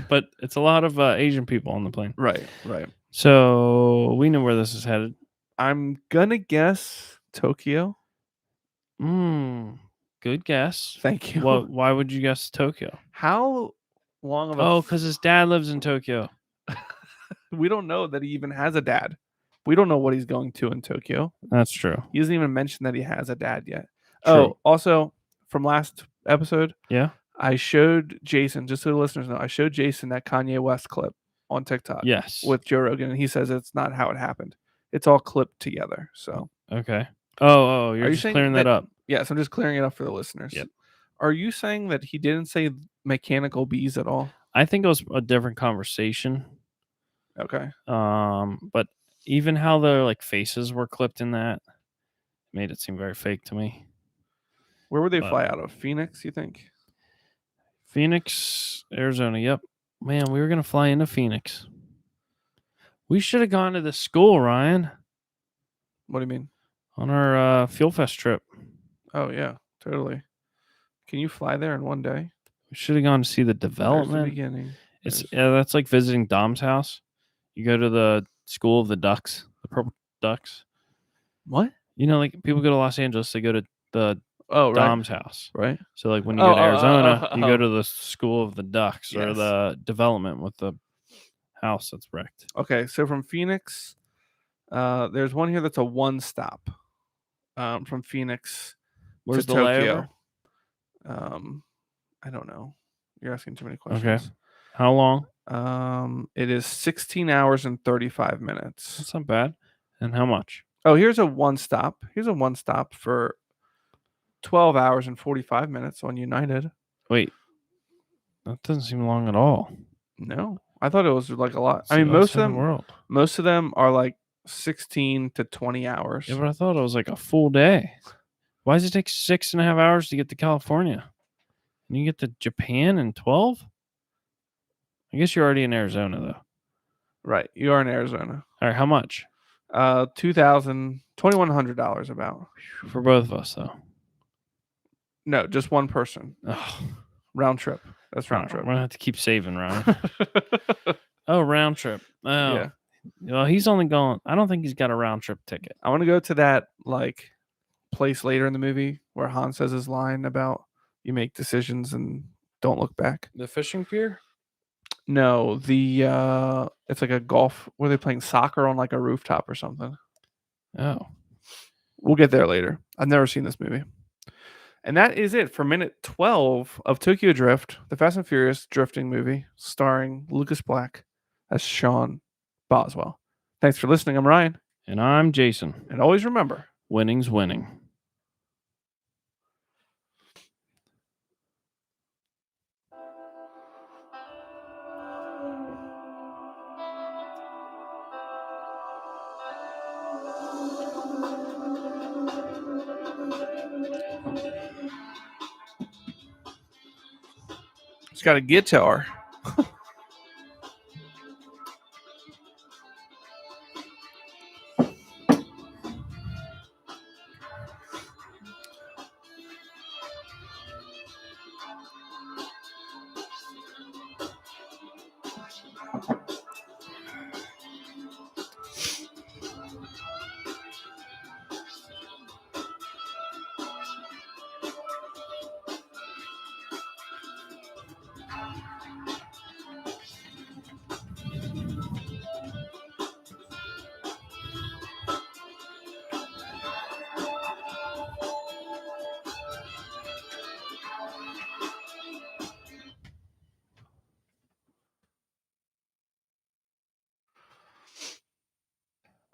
But it's a lot of Asian people on the plane. Right. Right. So we know where this is headed. I'm going to guess Tokyo. Good guess. Thank you. Well, why would you guess Tokyo? How long of a... Oh, because his dad lives in Tokyo. We don't know that he even has a dad. We don't know what he's going to in Tokyo. That's true. He doesn't even mention that he has a dad yet. True. Oh, also, from last episode, Yeah. I showed Jason, just so the listeners know, I showed Jason that Kanye West clip on TikTok. Yes. With Joe Rogan, and he says it's not how it happened. It's all clipped together. So Okay. Oh, you're Are you just saying clearing that up. yes, I'm just clearing it up for the listeners. Yep. Are you saying that he didn't say mechanical bees at all? I think it was a different conversation. Okay. But even how the like faces were clipped in that made it seem very fake to me. Where would they fly out of? Phoenix, you think? Phoenix, Arizona. Yep. Man, we were gonna fly into Phoenix. We should have gone to the school, Ryan, What do you mean? on our Fuel Fest trip. Oh yeah, totally. Can you fly there in one day? We should have gone to see the There's the development. beginning. It's that's like visiting Dom's house. You go to the school of the ducks, the purple ducks. What? You know, like people go to Los Angeles, they go to the Oh, right. Dom's house. Right. So like when you go to Arizona, you oh. go to the school of the ducks or Yes. the development with the house that's wrecked. Okay, so from Phoenix, there's one here that's a one stop. From Phoenix Where's to the Tokyo. layover? I don't know. You're asking too many questions. Okay. How long? It is 16 hours and 35 minutes. That's not bad. And how much? Oh, here's a one stop. Here's a one stop for 12 hours and 45 minutes on United. Wait. That doesn't seem long at all. No, I thought it was like a lot. It's I mean, the most of outside them, world. most of them are like 16 to 20 hours. Yeah, but I thought it was like a full day. Why does it take 6.5 hours to get to California? And you get to Japan in 12? I guess you're already in Arizona, though. Right, you are in Arizona. All right, how much? $2,100 about. For both of us, though. No, just one person. Oh, Round trip. That's round we're trip. going to have to keep saving, Ryan. Oh, round trip. Oh, Yeah. Well, he's only going. I don't think he's got a round trip ticket. I want to go to that like place later in the movie where Han says his line about you make decisions and don't look back. The fishing pier? No, the it's like a golf where they're playing soccer on like a rooftop or something. Oh. We'll get there later. I've never seen this movie. And that is it for minute 12 of Tokyo Drift, the Fast and Furious drifting movie starring Lucas Black as Sean Boswell. Thanks for listening. I'm Ryan. And I'm Jason. And always remember, Winning's winning. it's got a guitar.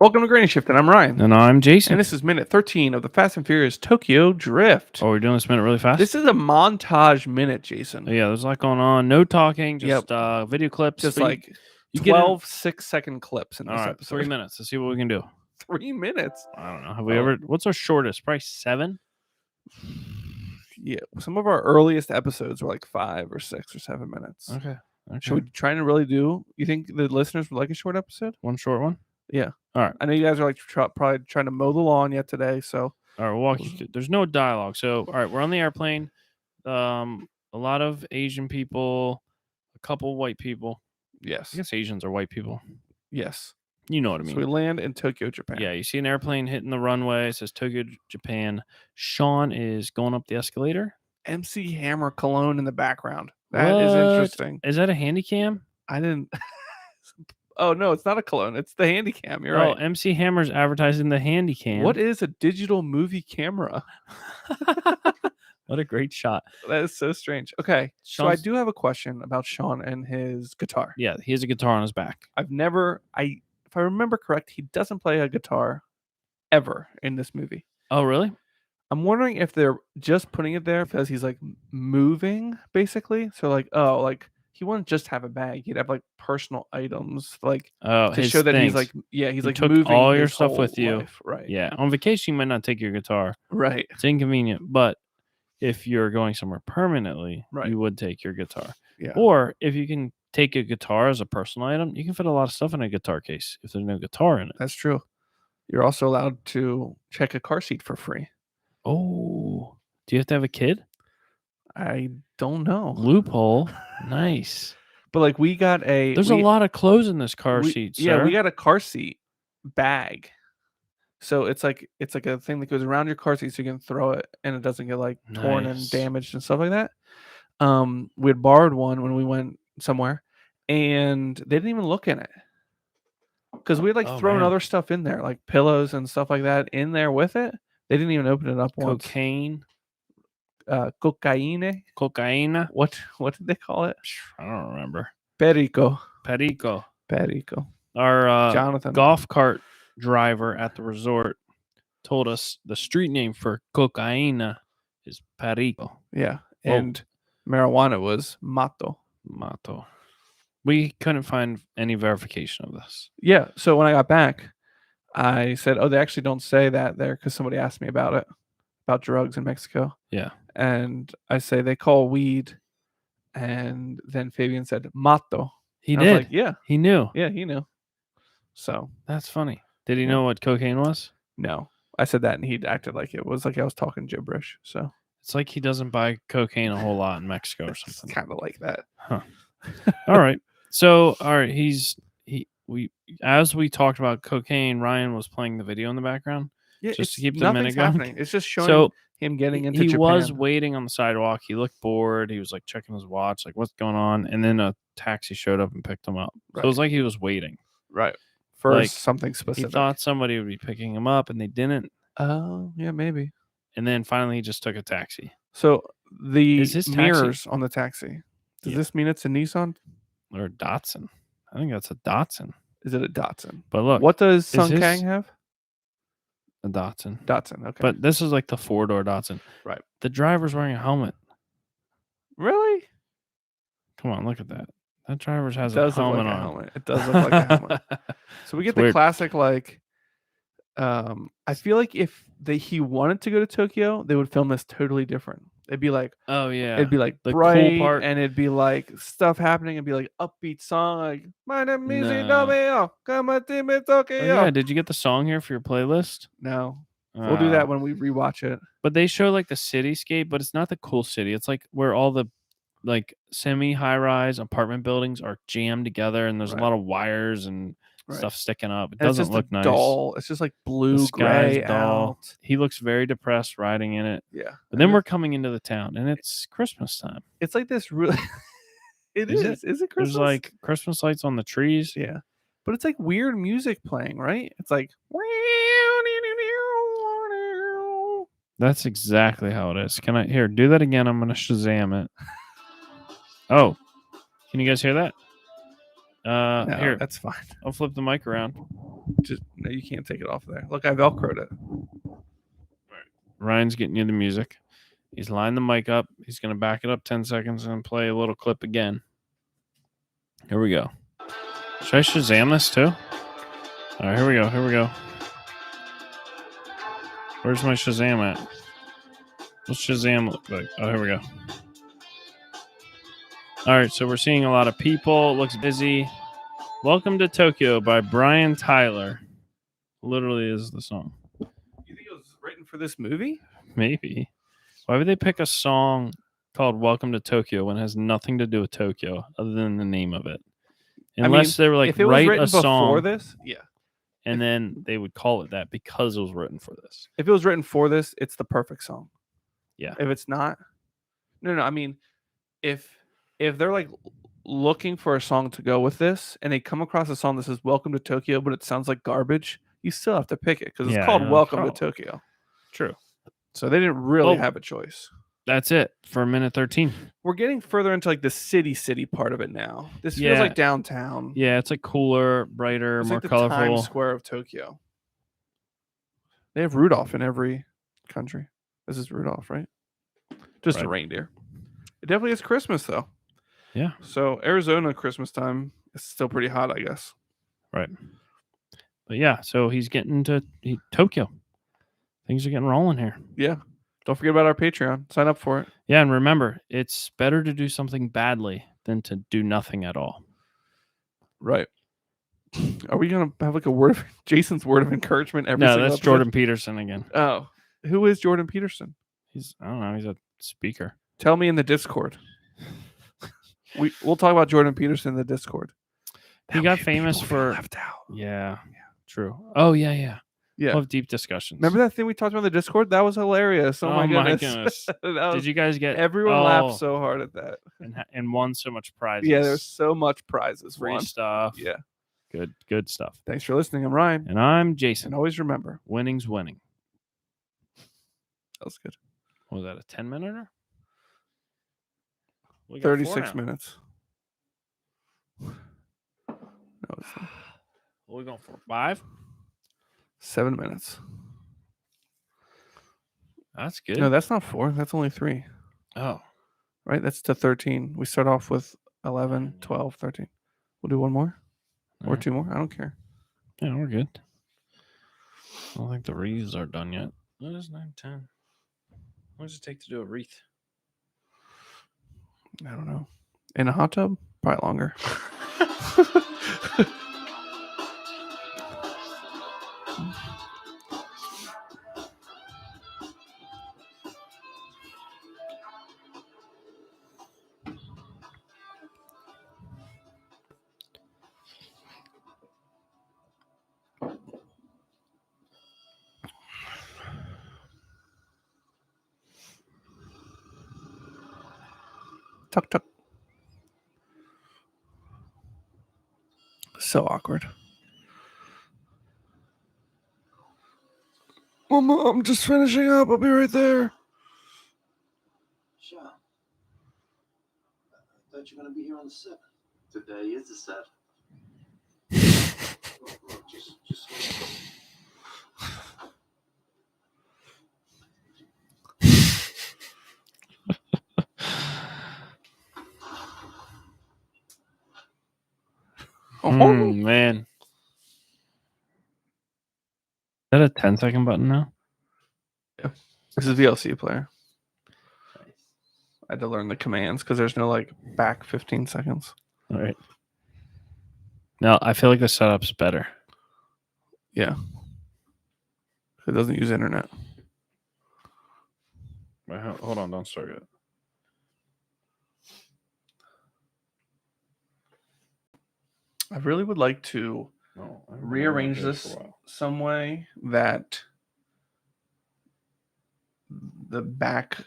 Welcome to Granny Shift, and I'm Ryan. And I'm Jason. And this is minute 13 of the Fast and Furious Tokyo Drift. Oh, we're doing this minute really fast? This is a montage minute, Jason. Oh, yeah, there's a lot going on. No talking, just video clips. Just But like you get 12 6-second clips in all this right, episode. 3 minutes. Let's see what we can do. 3 minutes. I don't know. Have we ever? What's our shortest? Probably 7. Yeah, some of our earliest episodes were like 5 or 6 or 7 minutes. Okay. Should we try to really do? You think the listeners would like a short episode? One short one? Yeah. All right. I know you guys are like probably trying to mow the lawn yet today, so All right, we'll walk you through. There's no dialogue. So, all right, we're on the airplane. A lot of Asian people, a couple white people. yes, I guess Asians are white people. yes. You know what I mean. So we land in Tokyo, Japan. Yeah, you see an airplane hitting the runway. It says Tokyo, Japan. Sean is going up the escalator. MC Hammer cologne in the background. That is interesting. Is that a handy cam? I didn't. Oh no, it's not a cologne. It's the handy cam. You're right. MC Hammer's advertising the handy cam. What is a digital movie camera? What a great shot. That is so strange. Okay, so I Sean's- do have a question about Sean and his guitar. Yeah, he has a guitar on his back. If I remember correct, he doesn't play a guitar ever in this movie. Oh, really? I'm wondering if they're just putting it there because he's like moving, basically. So like, oh, like he wouldn't just have a bag; he'd have like personal items, like to his show that he's things. like, yeah, he's You like took moving all your his stuff whole with you. life. Right? Yeah, on vacation you might not take your guitar. Right. It's inconvenient, but if you're going somewhere permanently, Right. you would take your guitar. Yeah. Or if you can take a guitar as a personal item, you can fit a lot of stuff in a guitar case if there's no guitar in it. That's true. You're also allowed to check a car seat for free. Oh, do you have to have a kid? I don't know. Loophole. Nice. But like we got There's a lot of clothes in this car seat, sir. Yeah, we got a car seat bag. So it's like a thing that goes around your car seat so you can throw it and it doesn't get like torn and Nice. damaged and stuff like that. We had borrowed one when we went somewhere and they didn't even look in it. Because we had like thrown other stuff in there, like pillows and stuff like that in there with it. They didn't even open it up once. Cocaine. Cocaine. Cocaine. What did they call it? I don't remember. Perico. Perico. Our Jonathan golf cart driver at the resort told us the street name for cocaine is Perico. Yeah. And marijuana was Mato. We couldn't find any verification of this. Yeah. So when I got back, I said, oh, they actually don't say that there because somebody asked me about drugs in Mexico. Yeah. And I say they call weed. And then Fabian said, Mato. He and did. I was like, yeah. He knew. Yeah, he knew. So. That's funny. Did he know what cocaine was? No. I said that and he acted like it was like I was talking gibberish. So. It's like he doesn't buy cocaine a whole lot in Mexico or something. Kind of like that. Huh. All right. So, as we talked about cocaine, Ryan was playing the video in the background. Yeah, just to keep the minute going. Happening. It's just showing him getting into Japan. He was waiting on the sidewalk. He looked bored. He was like checking his watch, like what's going on? And then a taxi showed up and picked him up. Right. So it was like he was waiting. Right. For like, something specific. He thought somebody would be picking him up and they didn't. Oh, yeah, maybe. And then finally he just took a taxi. So the mirrors taxi? On the taxi. Does this mean it's a Nissan? Or a Datsun? I think that's a Datsun. Is it a Datsun? But look. What does Sun Kang have? A Datsun. Datsun, okay. But this is like the 4-door Datsun. Right. The driver's wearing a helmet. Really? Come on, look at that. That driver has a helmet on. It does look like a helmet. So we get the classic, like, I feel like if he wanted to go to Tokyo, they would film this totally different. It'd be like, oh yeah, it'd be like the bright, cool part, and it'd be like stuff happening. It'd be like upbeat song, like my name is Tokyo, come to Tokyo. Oh, yeah, did you get the song here for your playlist? No, we'll do that when we rewatch it. But they show like the cityscape, but it's not the cool city. It's like where all the like semi-high-rise apartment buildings are jammed together, and there's a lot of wires and stuff sticking up. It doesn't look nice. Dull. It's just like blue, gray out. He looks very depressed riding in it. Yeah. But then we're coming into the town, and it's Christmas time. It's like this really. Is it Christmas? There's like Christmas lights on the trees. Yeah. But it's like weird music playing, right? It's like. That's exactly how it is. Can I do that again? I'm gonna Shazam it. Oh, can you guys hear that? No, here, that's fine. I'll flip the mic around. No, you can't take it off there. Look, I velcroed it. Ryan's getting you the music. He's lined the mic up. He's gonna back it up 10 seconds and play a little clip again. Here we go. Should I Shazam this too? All right, here we go. Where's my Shazam at? What's Shazam look like? Oh, here we go. All right, so we're seeing a lot of people. It looks busy. Welcome to Tokyo by Brian Tyler. Literally is the song. You think it was written for this movie? Maybe. Why would they pick a song called Welcome to Tokyo when it has nothing to do with Tokyo other than the name of it? Unless they were like, if it was write written a song before this, yeah. and then they would call it that because it was written for this. If it was written for this, it's the perfect song. Yeah. If it's not, no. I mean, if they're like looking for a song to go with this, and they come across a song that says "Welcome to Tokyo," but it sounds like garbage, you still have to pick it because it's called "Welcome to Tokyo." True. So they didn't really have a choice. That's it for minute 13. We're getting further into like the city part of it now. This feels like downtown. Yeah, it's like cooler, brighter, it's more like the colorful. Times Square of Tokyo. They have Rudolph in every country. This is Rudolph, right? Just a reindeer. It definitely is Christmas though. Yeah. So Arizona Christmas time is still pretty hot, I guess. Right. But yeah, so he's getting to Tokyo. Things are getting rolling here. Yeah. Don't forget about our Patreon. Sign up for it. Yeah, and remember, it's better to do something badly than to do nothing at all. Right. Are we gonna have like Jason's word of encouragement every No, single that's episode? Jordan Peterson again. Oh. Who is Jordan Peterson? I don't know, he's a speaker. Tell me in the Discord. We'll talk about Jordan Peterson in the Discord. He got famous for left out. Yeah. True. Oh yeah. Yeah. We'll have deep discussions. Remember that thing we talked about in the Discord? That was hilarious. Oh my goodness. Did you guys get everyone laughed so hard at that. And won so much prizes. Yeah, there's so much prizes. Free stuff. Yeah. Good stuff. Thanks for listening. I'm Ryan. And I'm Jason. And always remember, winning's winning. That was good. What was that, a 10-minute? 36 minutes. No, it's not. What are we going for? 5? 7 minutes. That's good. No, that's not 4. That's only 3. Oh. Right? That's to 13. We start off with 11, 12, 13. We'll do one more or 2 more. I don't care. Yeah, we're good. I don't think the wreaths are done yet. It is 9, 10. How long does it take to do a wreath? I don't know. In a hot tub? Probably longer. Tuck, tuck. So awkward. Mama, I'm just finishing up. I'll be right there. Sure. I thought you were going to be here on the 7th. Today is the 7th. Look, just Man. Is that a 10-second button now? Yeah. This is VLC player. I had to learn the commands because there's no like back 15 seconds. All right. Now, I feel like the setup's better. Yeah. It doesn't use internet. Wait, hold on, don't start yet. I really would like to rearrange this some way that the back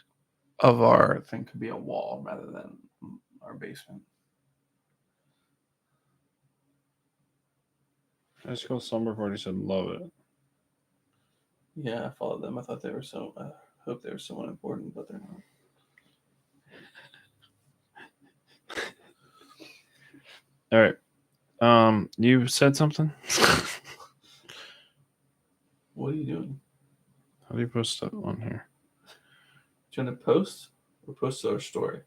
of our thing could be a wall rather than our basement. I just called Slumber Party, said love it. Yeah, I followed them. I thought they were I hope they were someone important, but they're not. All right. You said something? What are you doing? How do you post stuff on here? Do you want to post or post our story?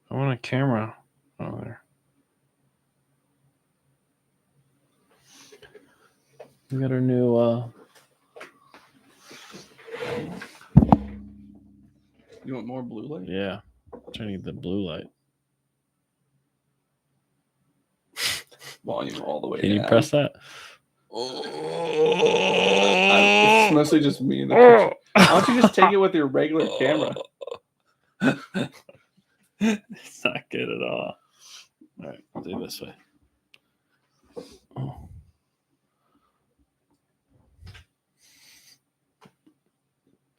I want a camera on there. We got our new You want more blue light? Yeah. I'm trying to get the blue light. Volume all the way Can down. you press that? It's mostly just me in the picture. Why don't you just take it with your regular camera? It's not good at all. All right, I'll do it this way. Oh.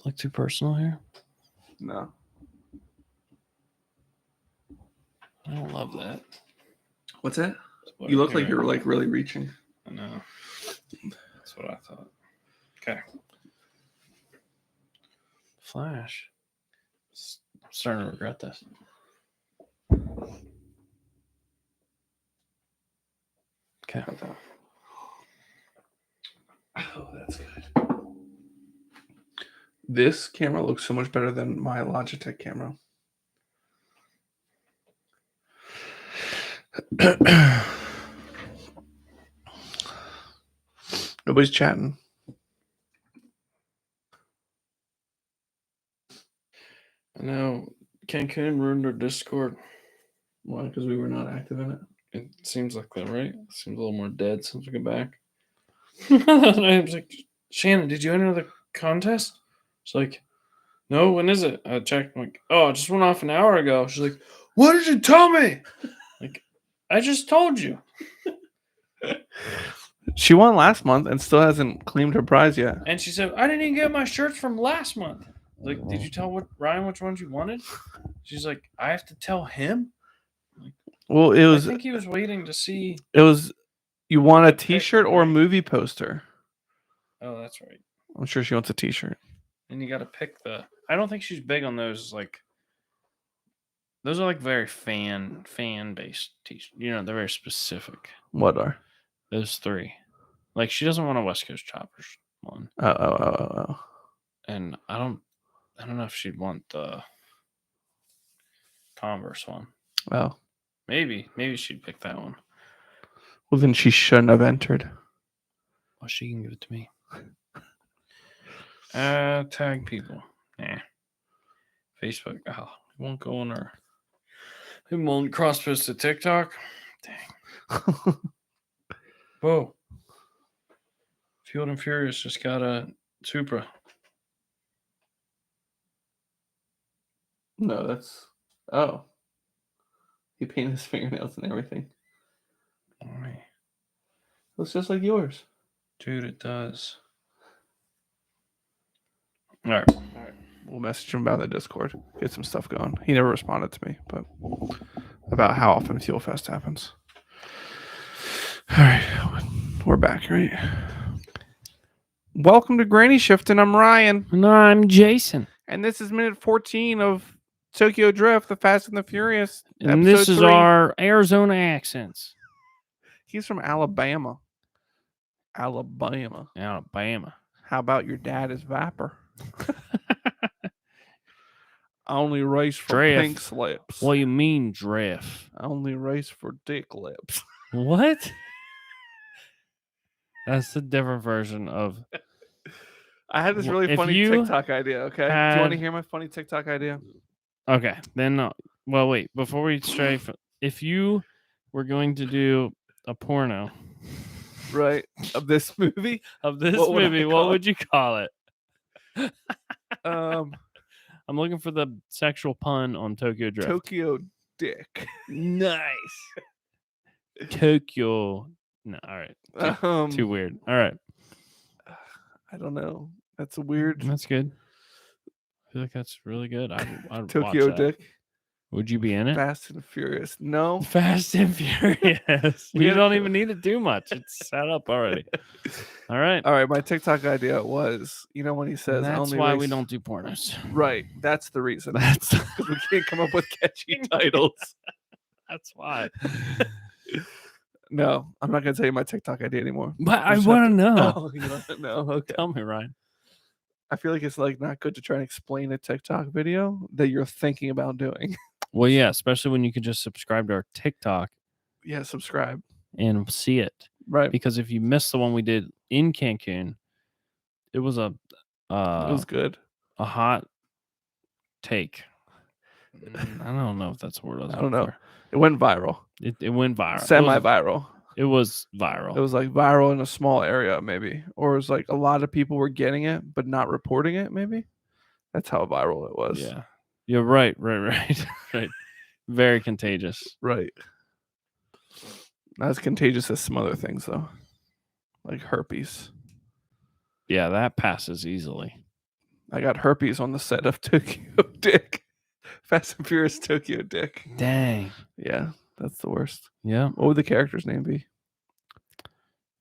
Look too personal here? No. I don't love that. What's that? What You look here. like you're like really reaching. I know. That's what I thought. Okay. Flash. I'm starting to regret this. Okay. Oh, that's good. This camera looks so much better than my Logitech camera. Nobody's chatting. I know Cancun ruined our Discord. Why? Because we were not active in it. It seems like that, right? It seems a little more dead since we got back. I was like, Shannon, did you enter the contest? She's like, no, when is it? I checked. I'm like, oh, it just went off an hour ago. She's like, what did you tell me? Like, I just told you. She won last month and still hasn't claimed her prize yet. And she said, I didn't even get my shirts from last month. Like, did you tell Ryan which ones you wanted? She's like, I have to tell him? Well, I think he was waiting to see. It was. You want a Pick T-shirt one, or a right? movie poster? Oh, that's right. I'm sure she wants a T-shirt. And you got to pick the. I don't think she's big on those. Like, those are like very fan based T-shirts. You know, they're very specific. What are? Those three. Like, she doesn't want a West Coast Choppers one. Oh. And I don't know if she'd want the Converse one. Oh. Maybe she'd pick that one. Well, then she shouldn't have entered. Well, she can give it to me. Tag people. Nah. Facebook. Oh, it won't go on her. It won't cross post to TikTok. Dang. Whoa. Field and Furious just got a Supra. No, that's. Oh. He painted his fingernails and everything. All right. Looks just like yours. Dude, it does. All right. We'll message him about the Discord. Get some stuff going. He never responded to me, but about how often Fuel Fest happens. All right. We're back, right? Welcome to Granny Shifting. I'm Ryan. And I'm Jason. And this is minute 14 of Tokyo Drift, The Fast and the Furious. And this is 3. our Arizona accents. He's from Alabama. Alabama. How about your dad is Vapor? I only race for Drift. pink slips. What do you mean, drift? I only race for dick lips. What? That's a different version of. I had this really If funny you TikTok idea, okay? Do you want had- to hear my funny TikTok idea? Okay, then. Well, wait. Before we stray, if you were going to do a porno Right. Of this movie? of this What would I movie, call what it? would you call it? I'm looking for the sexual pun on Tokyo Drift. Tokyo Dick. Nice. Tokyo. No, all right. Too weird. All right. I don't know. That's a weird That's good. I feel like that's really good. I'd Tokyo watch that. Dick. Would you be in it? Fast and Furious. No. Fast and Furious. We You gotta- don't even need to do much. It's set up already. All right. All right. My TikTok idea was, you know, when he says, That's only why race... we don't do pornos. Right. That's the reason. That's Because we can't come up with catchy titles. that's why. No, I'm not going to tell you my TikTok idea anymore. But I just want have to know. Oh, you want to know? Okay. Tell me, Ryan. I feel like it's like not good to try and explain a TikTok video that you're thinking about doing. Well, yeah, especially when you could just subscribe to our TikTok Yeah, subscribe. and see it. Right. Because if you missed the one we did in Cancun, it was a It was good. a hot take. I don't know if that's a word I was I don't looking know. for. It went viral. It went viral. Semi-viral. It was viral. It was like viral in a small area, maybe. Or it was like a lot of people were getting it, but not reporting it, maybe. That's how viral it was. Yeah. You're right. Right. Very contagious. Right. Not as contagious as some other things, though. Like herpes. Yeah, that passes easily. I got herpes on the set of Tokyo Dick. Fast and Furious Tokyo Dick. Dang. Yeah, that's the worst. Yeah. What would the character's name be?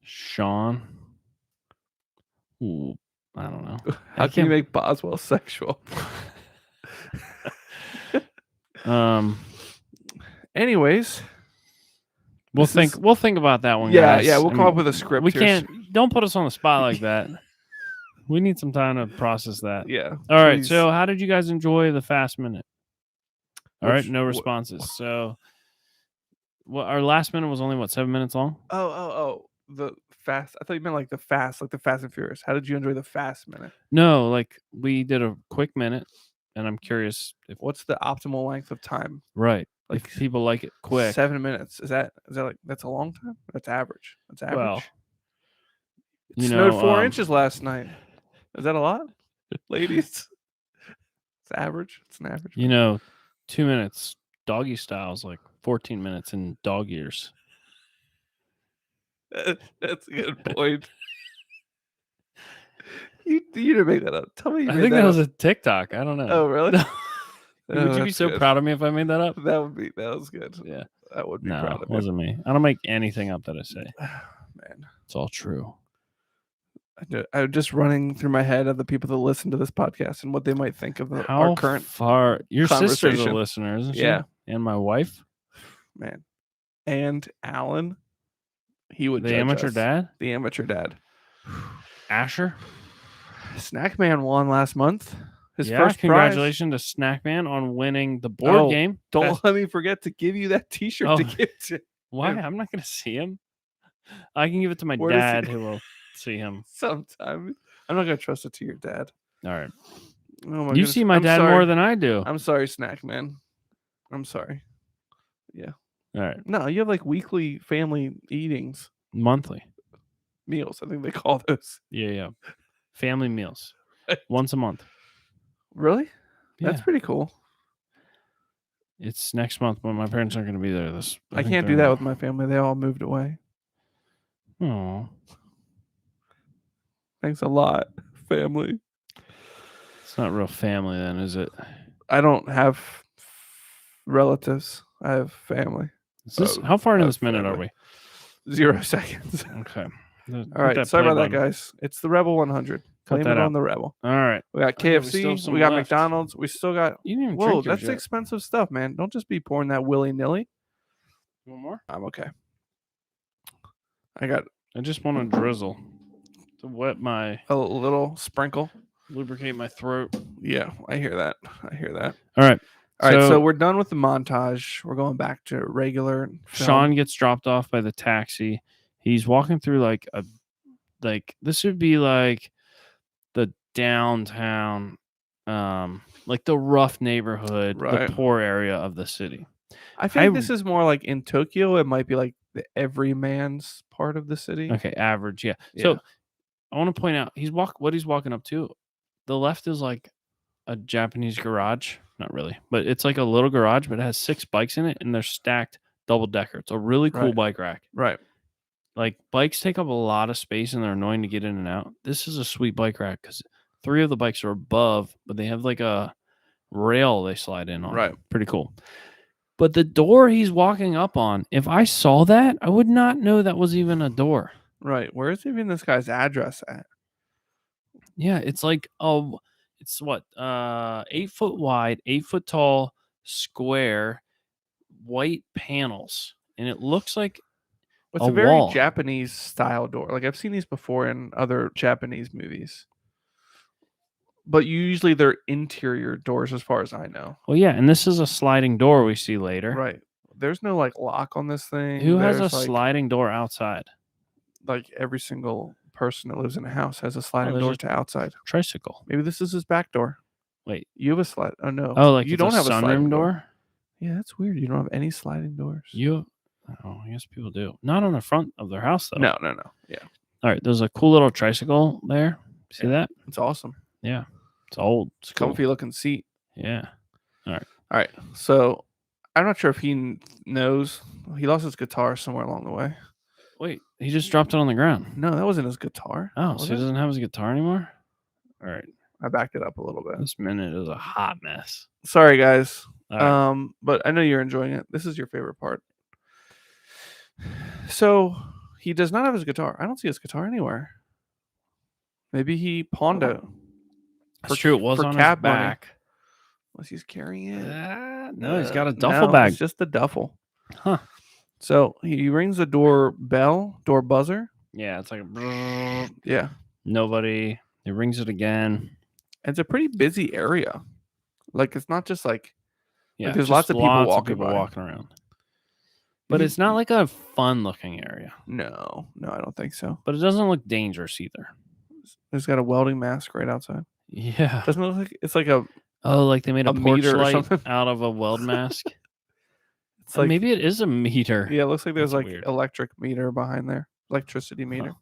Sean. Ooh, I don't know. How can you make Boswell sexual? We'll Anyways, we'll think about that one, yeah, guys. yeah. We'll come up with a script. We here. don't put us on the spot like that. We need some time to process that. Yeah. All right. please. So, how did you guys enjoy the fast minute? All right, no Which- responses. So, our last minute was only 7 minutes long? Oh. The fast. I thought you meant like the Fast and Furious. How did you enjoy the fast minute? No, like we did a quick minute, and I'm curious if What's the optimal length of time? right, Like if people like it quick. 7 minutes. Is that like that's a long time? That's average. That's average. Well, it you snowed know, 4 inches last night. Is that a lot, ladies? It's average. It's an average. 2 minutes doggy style is like 14 minutes in dog years. That's a good point. You didn't make that up. Tell me you I made think that that was up. a TikTok. I don't know. Oh, really? Would you be so proud of me if I made that up? That was good. Yeah. That would be No, proud it of you. wasn't me. I don't make anything up that I say. Man. It's all true. I'm just running through my head of the people that listen to this podcast and what they might think of our How current far? Your sister's a conversation. listener, isn't she? Yeah. And my wife, man. And Alan, he would the judge amateur us. dad, The amateur dad. Asher. Snackman won last month. His Yeah, first prize. congratulations to Snackman on winning the board Oh, game. Don't let me forget to give you that T-shirt Oh. to give to Why? him. I'm not going to see him. I can give it to my Where does dad, he- who will see him. sometime. I'm not gonna trust it to your dad. All right. Oh my You goodness. see my I'm dad sorry. more than I do. I'm sorry, Snackman. I'm sorry. All right. No, you have like weekly family eatings, Monthly. meals. I think they call those. Yeah. Family meals. Once a month. Really? Yeah. That's pretty cool. It's next month, but my parents aren't going to be there. I can't do that with my family. They all moved away. Oh, Thanks a lot, family. it's not real family then, is it? I don't have relatives. I have family. Is this Oh, how far into oh, this minute are family. we? 0 seconds. Okay. All right. Sorry about that, guys. It's the Rebel 100. Blame that it on out. the Rebel. All right. We got Okay, we KFC. still have some we got left. McDonald's. We still got. You didn't even Whoa, drink yours that's yet. expensive stuff, man. Don't just be pouring that willy nilly. One more? I'm okay. I got I just want to drizzle to wet my a little sprinkle. lubricate my throat. Yeah, I hear that. All right. All right, so we're done with the montage. We're going back to regular. Film. Sean gets dropped off by the taxi. He's walking through this would be like the downtown, like the rough neighborhood, Right. the poor area of the city. I think this is more like in Tokyo. It might be like the everyman's part of the city. Okay, average, yeah. Yeah. So I want to point out what he's walking up to. The left is like a Japanese garage. Not really, but it's like a little garage, but it has 6 bikes in it and they're stacked double decker. It's a really cool Right. bike rack. Right. Like bikes take up a lot of space and they're annoying to get in and out. This is a sweet bike rack because 3 of the bikes are above, but they have like a rail they slide in on. Right. Pretty cool. But the door he's walking up on, if I saw that, I would not know that was even a door. Right. Where is even this guy's address at? Yeah, it's like it's what 8 foot wide, 8 foot tall, square, white panels, and it looks like It's a a very wall. Japanese style door. Like I've seen these before in other Japanese movies. But usually they're interior doors as far as I know. Well, yeah, and this is a sliding door we see later. Right. There's no like lock on this thing. Who has a There's, like, sliding door outside? like every single person that lives in a house has a sliding there's door a- to outside. Tricycle. Maybe this is his back door. Wait. You have a slide. Oh no. Oh, like you it's don't a have a sliding sunroom door? Yeah, that's weird. You don't have any sliding doors. Oh, I guess people do. Not on the front of their house though. No. Yeah, All right. There's a cool little tricycle there. See Yeah. that? it's awesome. Yeah. It's old. It's cool. Comfy looking seat. Yeah. All right. So I'm not sure if he knows. He lost his guitar somewhere along the way. Wait. He just dropped it on the ground. No, that wasn't his guitar. Oh, was so he it? doesn't have his guitar anymore? All right. I backed it up a little bit. This minute is a hot mess. Sorry, guys. All right. But I know you're enjoying it. This is your favorite part. So he does not have his guitar. I don't see his guitar anywhere. Maybe he pawned it. It's true. It was for on cab his money. back. Unless he's carrying it. No, he's got a duffel no, bag. It's just the duffel. Huh. So he rings the door buzzer. Yeah, it's like a Yeah. nobody. He rings it again. It's a pretty busy area. Like it's not just like Yeah, there's just lots of people walking by. walking around. But it's not like a fun looking area. No, I don't think so. But it doesn't look dangerous either. There's got a welding mask right outside. Yeah. Doesn't it look like it's like a Like they made a porch meter or light something? out of a weld mask. it's like Maybe it is a meter. yeah, it looks like there's That's like weird. electric meter behind there. Electricity meter.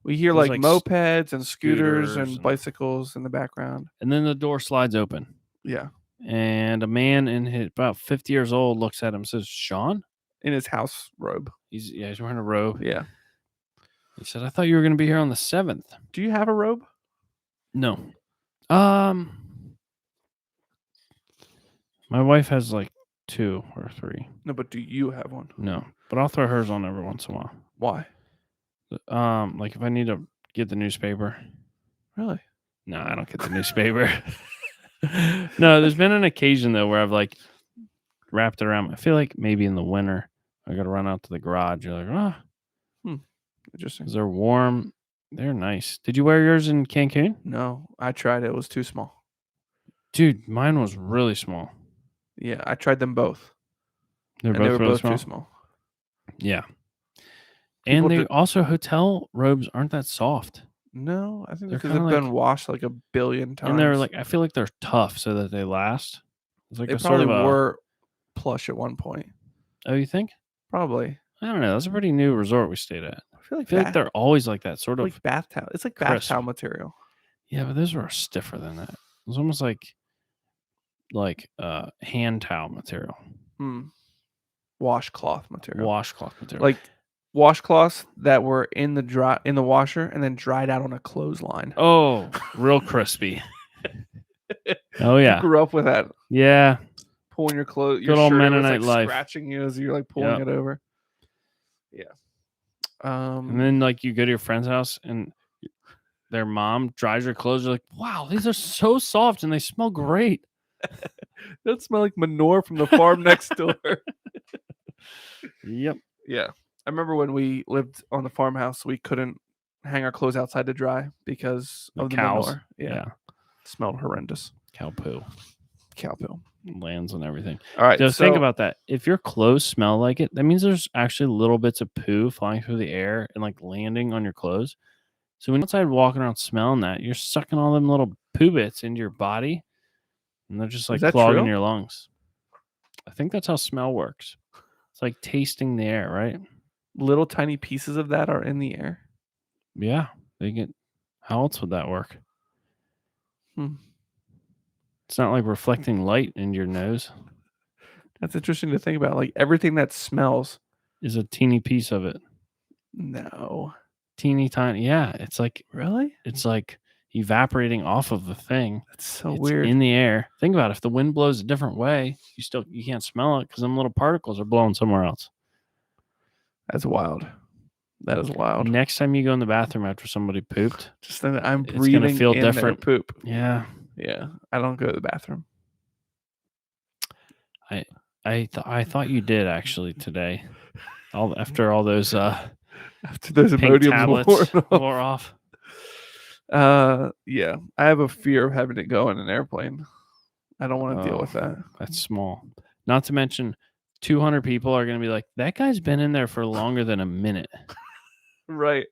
We hear There's like like mopeds and scooters and and- bicycles in the background. And then the door slides open. Yeah. And a man in his about 50 years old looks at him and says, Sean? In his house robe. He's wearing a robe. Yeah. He said, I thought you were going to be here on the 7th. Do you have a robe? No. My wife has like 2 or 3. No, but do you have one? No. But I'll throw hers on every once in a while. Why? Like if I need to get the newspaper. Really? No, I don't get the newspaper. No, there's been an occasion though where I've like wrapped it around. I feel like maybe in the winter I got to run out to the garage. You're like, Interesting. because they're warm. They're nice. Did you wear yours in Cancun? No, I tried it. It was too small. Dude, mine was really small. Yeah, I tried them both. They're and they both were really both small. too small. Yeah. People And they did- also hotel robes aren't that soft. No, I think They're because they've kinda been like- washed like a billion times. And they're like, I feel like they're tough so that they last. It's like they a sort probably of a, were plush at one point. Oh, you think? Probably. I don't know. That's a pretty new resort we stayed at. I feel like, I feel like they're always like that sort of. like bath towel. It's like bath crisp. towel material. Yeah, but those were stiffer than that. It was almost like hand towel material, Washcloth material. washcloth material. Like washcloths that were in the washer and then dried out on a clothesline. oh, real crispy. Oh You yeah, grew up with that. yeah. Pulling your clothes, your Good old shirt, it was, Mennonite like, life. scratching you as you're like pulling Yep. it over. Yeah. And then like you go to your friend's house and their mom dries your clothes. You're like, wow, these are so soft and they smell great. that smell like manure from the farm next door. Yep. Yeah. I remember when we lived on the farmhouse, we couldn't hang our clothes outside to dry because of the cows. manure. Yeah. It smelled horrendous. Cow poo Cow poo. lands and everything. All right. Just think about that. If your clothes smell like it, that means there's actually little bits of poo flying through the air and like landing on your clothes. So when you're outside walking around smelling that, you're sucking all them little poo bits into your body, and they're just like that clogging true? your lungs. I think that's how smell works. It's like tasting the air, right? little tiny pieces of that are in the air. Yeah, they get. How else would that work? It's not like reflecting light in your nose. That's interesting to think about. Like everything that smells. Is a teeny piece of it. No. Teeny tiny. Yeah, it's like Really? evaporating off of the thing. That's so It's weird. in the air. Think about it. If the wind blows a different way, you can't smell it because them little particles are blowing somewhere else. That's wild. That is wild. Next time you go in the bathroom after somebody pooped, Just think that I'm It's gonna breathing feel in their different. poop. yeah, Yeah. I don't go to the bathroom. I thought you did actually today. After all those After those pink Imodiums tablets wore off. yeah. I have a fear of having to go in an airplane. I don't want to deal Oh. with that. That's small. Not to mention, 200 people are going to be like, that guy's been in there for longer than a minute. Right.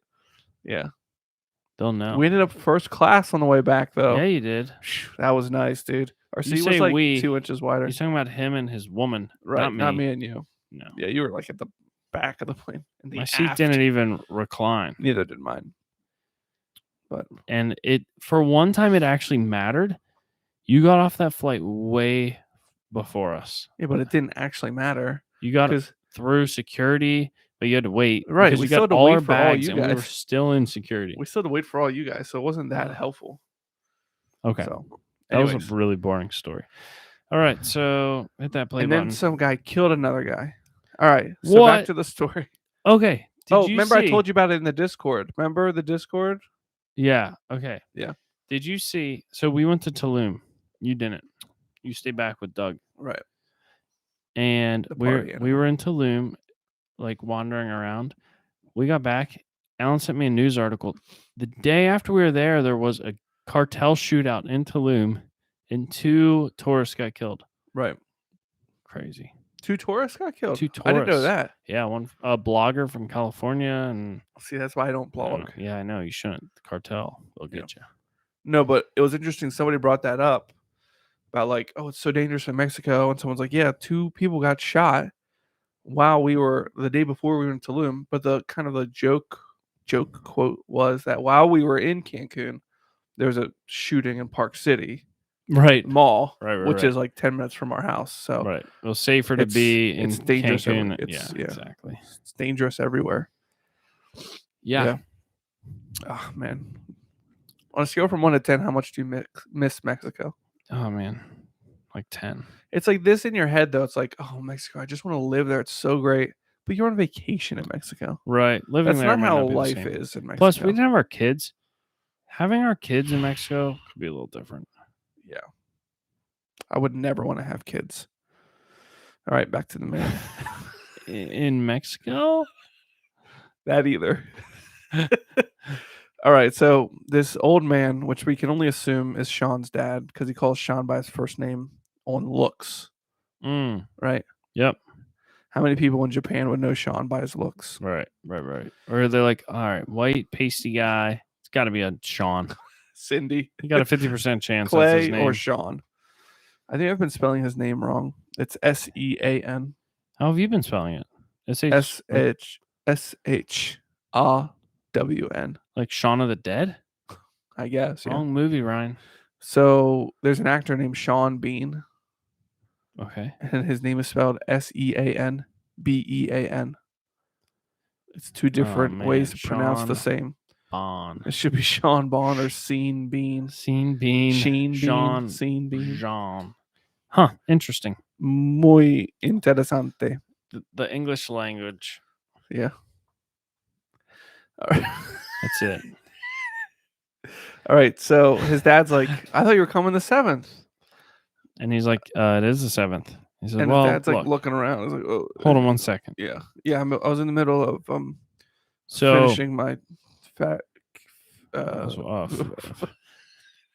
Yeah. They'll know. We ended up first class on the way back, though. Yeah, you did. That was nice, dude. Our You seat say was like we. 2 inches wider. He's talking about him and his woman, Right, not me. and you. No, Yeah, you were like at the back of the plane. In the my seat aft. didn't even recline. Neither did mine. But And it for one time it actually mattered. You got off that flight way before us. yeah, but it didn't actually matter. You got Because through security, but you had to wait. Right, Because we you still got had to all wait our for all bags you and we were guys. still in security. we still had to wait for all you guys, so it wasn't that helpful. Okay. So That was anyways. a really boring story. All right, so hit that play And button. then some guy killed another guy. All right, so What? back to the story. Okay. Remember I told you about it in the Discord. Remember the Discord? Yeah. Okay. Yeah. Did you see? So we went to Tulum. You didn't. You stayed back with Doug. Right. And The party we were in Tulum, like wandering around. We got back. Alan sent me a news article. The day after we were there was a cartel shootout in Tulum, and 2 tourists got killed. Right. Crazy. 2 tourists got killed. 2 I didn't know tourists. that. Yeah, one a blogger from California, and See, that's why I don't I don't blog. know. Yeah, I know you shouldn't. The cartel will get you. No, but it was interesting. Somebody brought that up about like, oh, it's so dangerous in Mexico, and someone's like, yeah, 2 people got shot while we were the day before we were in Tulum. But the kind of the joke quote was that while we were in Cancun, there was a shooting in Park City Right. Mall, Right, which is like 10 minutes from our house. So Right. Well, safer to it's- be in it's dangerous Cancun. it's- Yeah, yeah. exactly. it's dangerous everywhere. Yeah. Oh man. On a scale from 1 to 10, how much do you miss Mexico? Oh man, like 10. It's like this in your head though. It's like, oh, Mexico, I just want to live there. It's so great. But you're on vacation in Mexico. Right. Living That's there not might how not be the life same. is in Mexico. Plus, we didn't have our kids. Having our kids in Mexico could be a little different. Yeah. I would never want to have kids. All right, back to the man. In Mexico? That either. All right, so this old man, which we can only assume is Sean's dad, because he calls Sean by his first name on looks, right? Yep. How many people in Japan would know Sean by his looks? Right. Or they're like, all right, white, pasty guy. It's got to be a Sean. Cindy. You got a 50% chance that's his Clay name. or Sean. I think I've been spelling his name wrong. It's Sean. How have you been spelling it? SHAWN. Like Shaun of the Dead? I guess. Yeah. Wrong movie, Ryan. So there's an actor named Sean Bean, Okay. and his name is spelled SEANBEAN. It's 2 different ways to pronounce the Sean same. Bon. It should be Sean Bon or Scene Bean. Scene Bean. Sheen Bean. Sean. Scene Bean. Jean. Huh. Interesting. Muy interesante. The English language. Yeah. All right. That's it. All right. So his dad's like, I thought you were coming the 7th. And he's like, it is the 7th. He said, And well, his dad's like look, looking around. He's like, oh, hold on 1 second. Yeah. Yeah. I was in the middle of So finishing my fat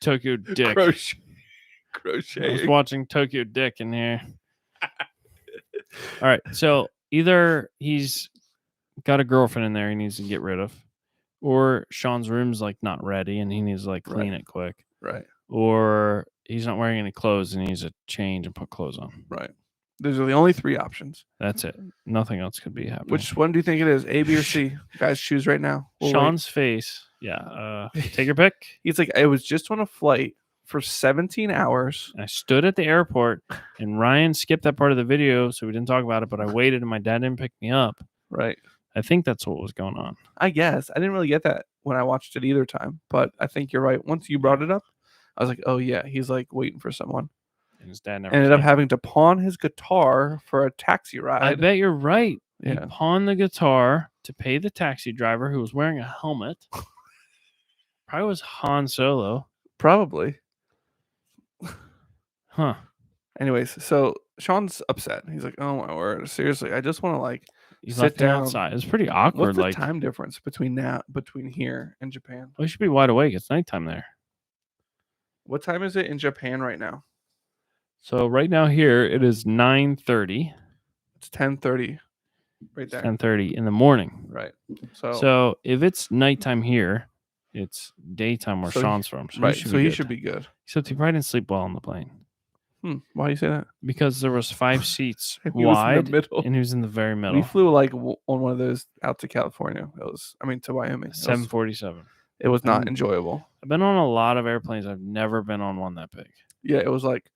Tokyo Dick. crochet. I was watching Tokyo Dick in here. All right. So either he's got a girlfriend in there he needs to get rid of, or Sean's room's like not ready and he needs to like clean it quick. Right. Or he's not wearing any clothes and he needs to change and put clothes on. Right. Those are the only 3 options. That's it. Nothing else could be happening. Which one do you think it is? A, B, or C? Guys, choose right now. We'll wait. Sean's face. Yeah. Take your pick. He's like, I was just on a flight for 17 hours. I stood at the airport and Ryan skipped that part of the video, so we didn't talk about it, but I waited and my dad didn't pick me up. Right. I think that's what was going on. I guess. I didn't really get that when I watched it either time, but I think you're right. Once you brought it up, I was like, oh, yeah, he's like waiting for someone. And his dad never Ended up came. having to pawn his guitar for a taxi ride. I bet you're right. He Yeah. pawned the guitar to pay the taxi driver who was wearing a helmet. Probably was Han Solo. Probably. Huh. Anyways, so Sean's upset. He's like, oh, my word. Seriously, I just want to like He sit left him down. outside. It's pretty awkward. What's the Like, time difference between here and Japan? we should be wide awake. It's nighttime there. What time is it in Japan right now? So right now here it is 9:30. It's 10:30 right there. 10:30 in the morning. Right. So if it's nighttime here, It's daytime where So Sean's from. So right. he should So be he good. should be good. Except he probably didn't sleep well on the plane. Why do you say that? Because there was 5 seats And he was in the wide, middle. and he was in the very middle. We flew like on one of those out to California. To Wyoming. 747. It was not enjoyable. I've been on a lot of airplanes. I've never been on one that big. Yeah, it was like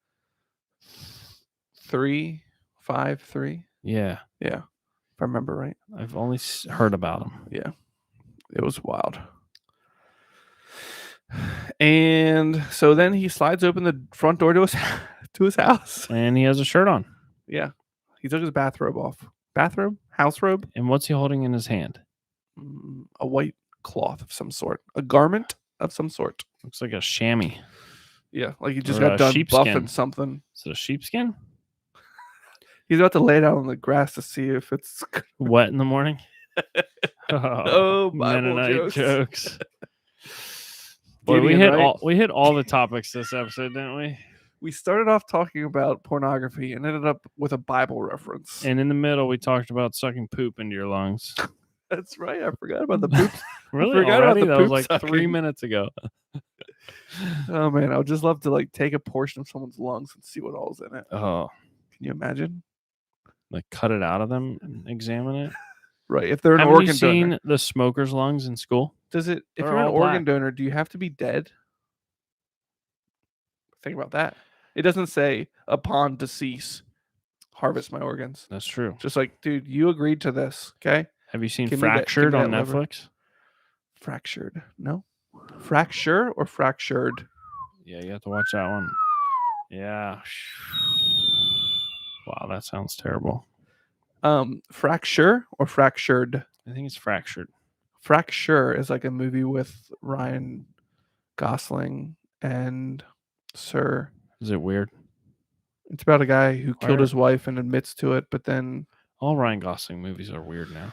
3, 5, 3. Yeah. Yeah, if I remember right. I've only heard about them. Yeah, it was wild. And so then he slides open the front door to his house. And he has a shirt on. Yeah, he took his bathrobe off. Bathrobe? House robe? And what's he holding in his hand? A white cloth of some sort. A garment of some sort. Looks like a chamois. Yeah, like he just Or got a done sheepskin. buffing something. Is it a sheepskin? He's about to lay it out on the grass to see if it's Wet in the morning? Oh, Bible Mennonite jokes. Boy, Gideon, right? we hit all the topics this episode, didn't we? We started off talking about pornography and ended up with a Bible reference. And in the middle, we talked about sucking poop into your lungs. That's right. I forgot about the poop. Really? forgot about Already? the That was poop like 3 sucking. minutes ago. Oh man, I would just love to like take a portion of someone's lungs and see what all's in it. Oh, Can you imagine? like cut it out of them and examine it. Right. If they're an Haven't you organ seen donor, the smoker's lungs in school? does it? If They're you're an all organ black. donor, do you have to be dead? Think about that. It doesn't say upon decease, harvest my organs. That's true. Just like, dude, you agreed to this. Okay. Have you seen Give me that- Fractured give me on that liver. Netflix? Fractured. No. Fracture or fractured? Yeah, you have to watch that one. Yeah. Wow, that sounds terrible. Fracture or fractured? I think it's Fractured. Fracture is like a movie with Ryan Gosling and Sir. Is it weird? It's about a guy who killed Why- his wife and admits to it, but then All Ryan Gosling movies are weird now.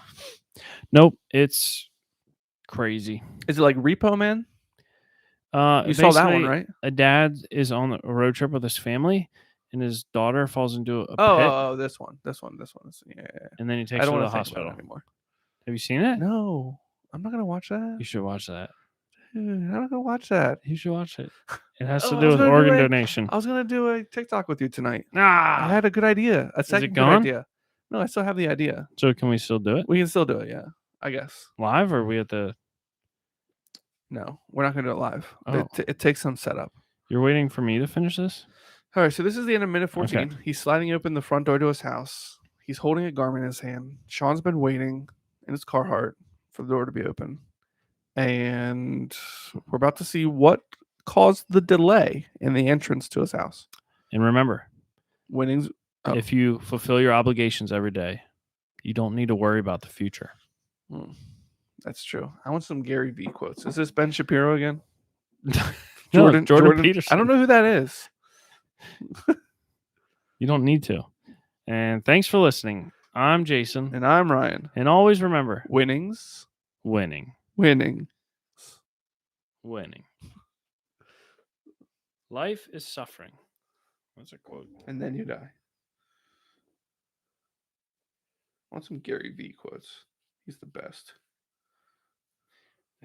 Nope, it's crazy. is it like Repo Man? You saw that one, Basically, right? A dad is on a road trip with his family, and his daughter falls into a pit, Oh, this one. Yeah. and then he I takes her don't to want the to think about hospital. it anymore. Have you seen it? No, I'm not gonna watch that. You should watch that. Dude, I'm not gonna watch that. You should watch it. It has Oh, to I do was with gonna do organ it. donation. I was gonna do a TikTok with you tonight. I Ah, had a good idea. A second good gone? idea. No, I still have the idea. so can we still do it We can still do it. Yeah, I guess. live, or are we at the? No, we're not gonna do it live. Oh. It takes some setup. You're waiting for me to finish this? All right, so this is the end of minute Okay. 14. He's sliding open the front door to his house. He's holding a garment in his hand. Sean's been waiting in his Carhartt for the door to be open. And we're about to see what caused the delay in the entrance to his house. And remember, Winnings. Oh. if you fulfill your obligations every day, you don't need to worry about the future. That's true. I want some Gary V quotes. Is this Ben Shapiro again? No, Jordan Peterson. I don't know who that is. You don't need to. And thanks for listening. I'm Jason. And I'm Ryan. And always remember, Winnings. winning. Winning. Life is suffering. That's a quote. And then you die. I want some Gary V quotes. He's the best.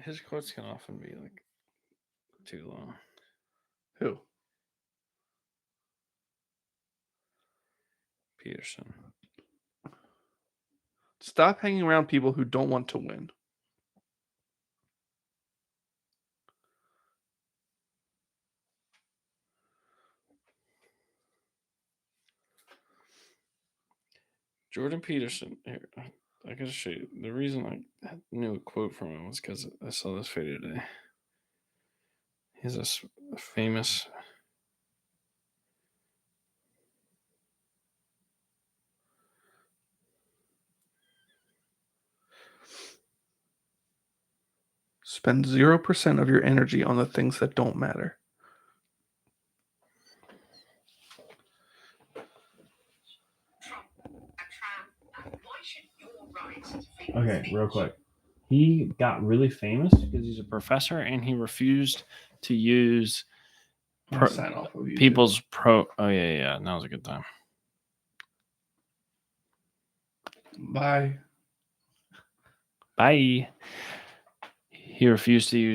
His quotes can often be like too long. Who? Peterson. Stop hanging around people who don't want to win. Jordan Peterson. Here, I gotta show you. The reason I knew a quote from him was because I saw this video today. He's a famous. Spend 0% of your energy on the things that don't matter. Okay, real quick. He got really famous because he's a professor and he refused to use Sign off of YouTube. people's pro. Oh, yeah. Now's a good time. Bye. Bye. He refused to use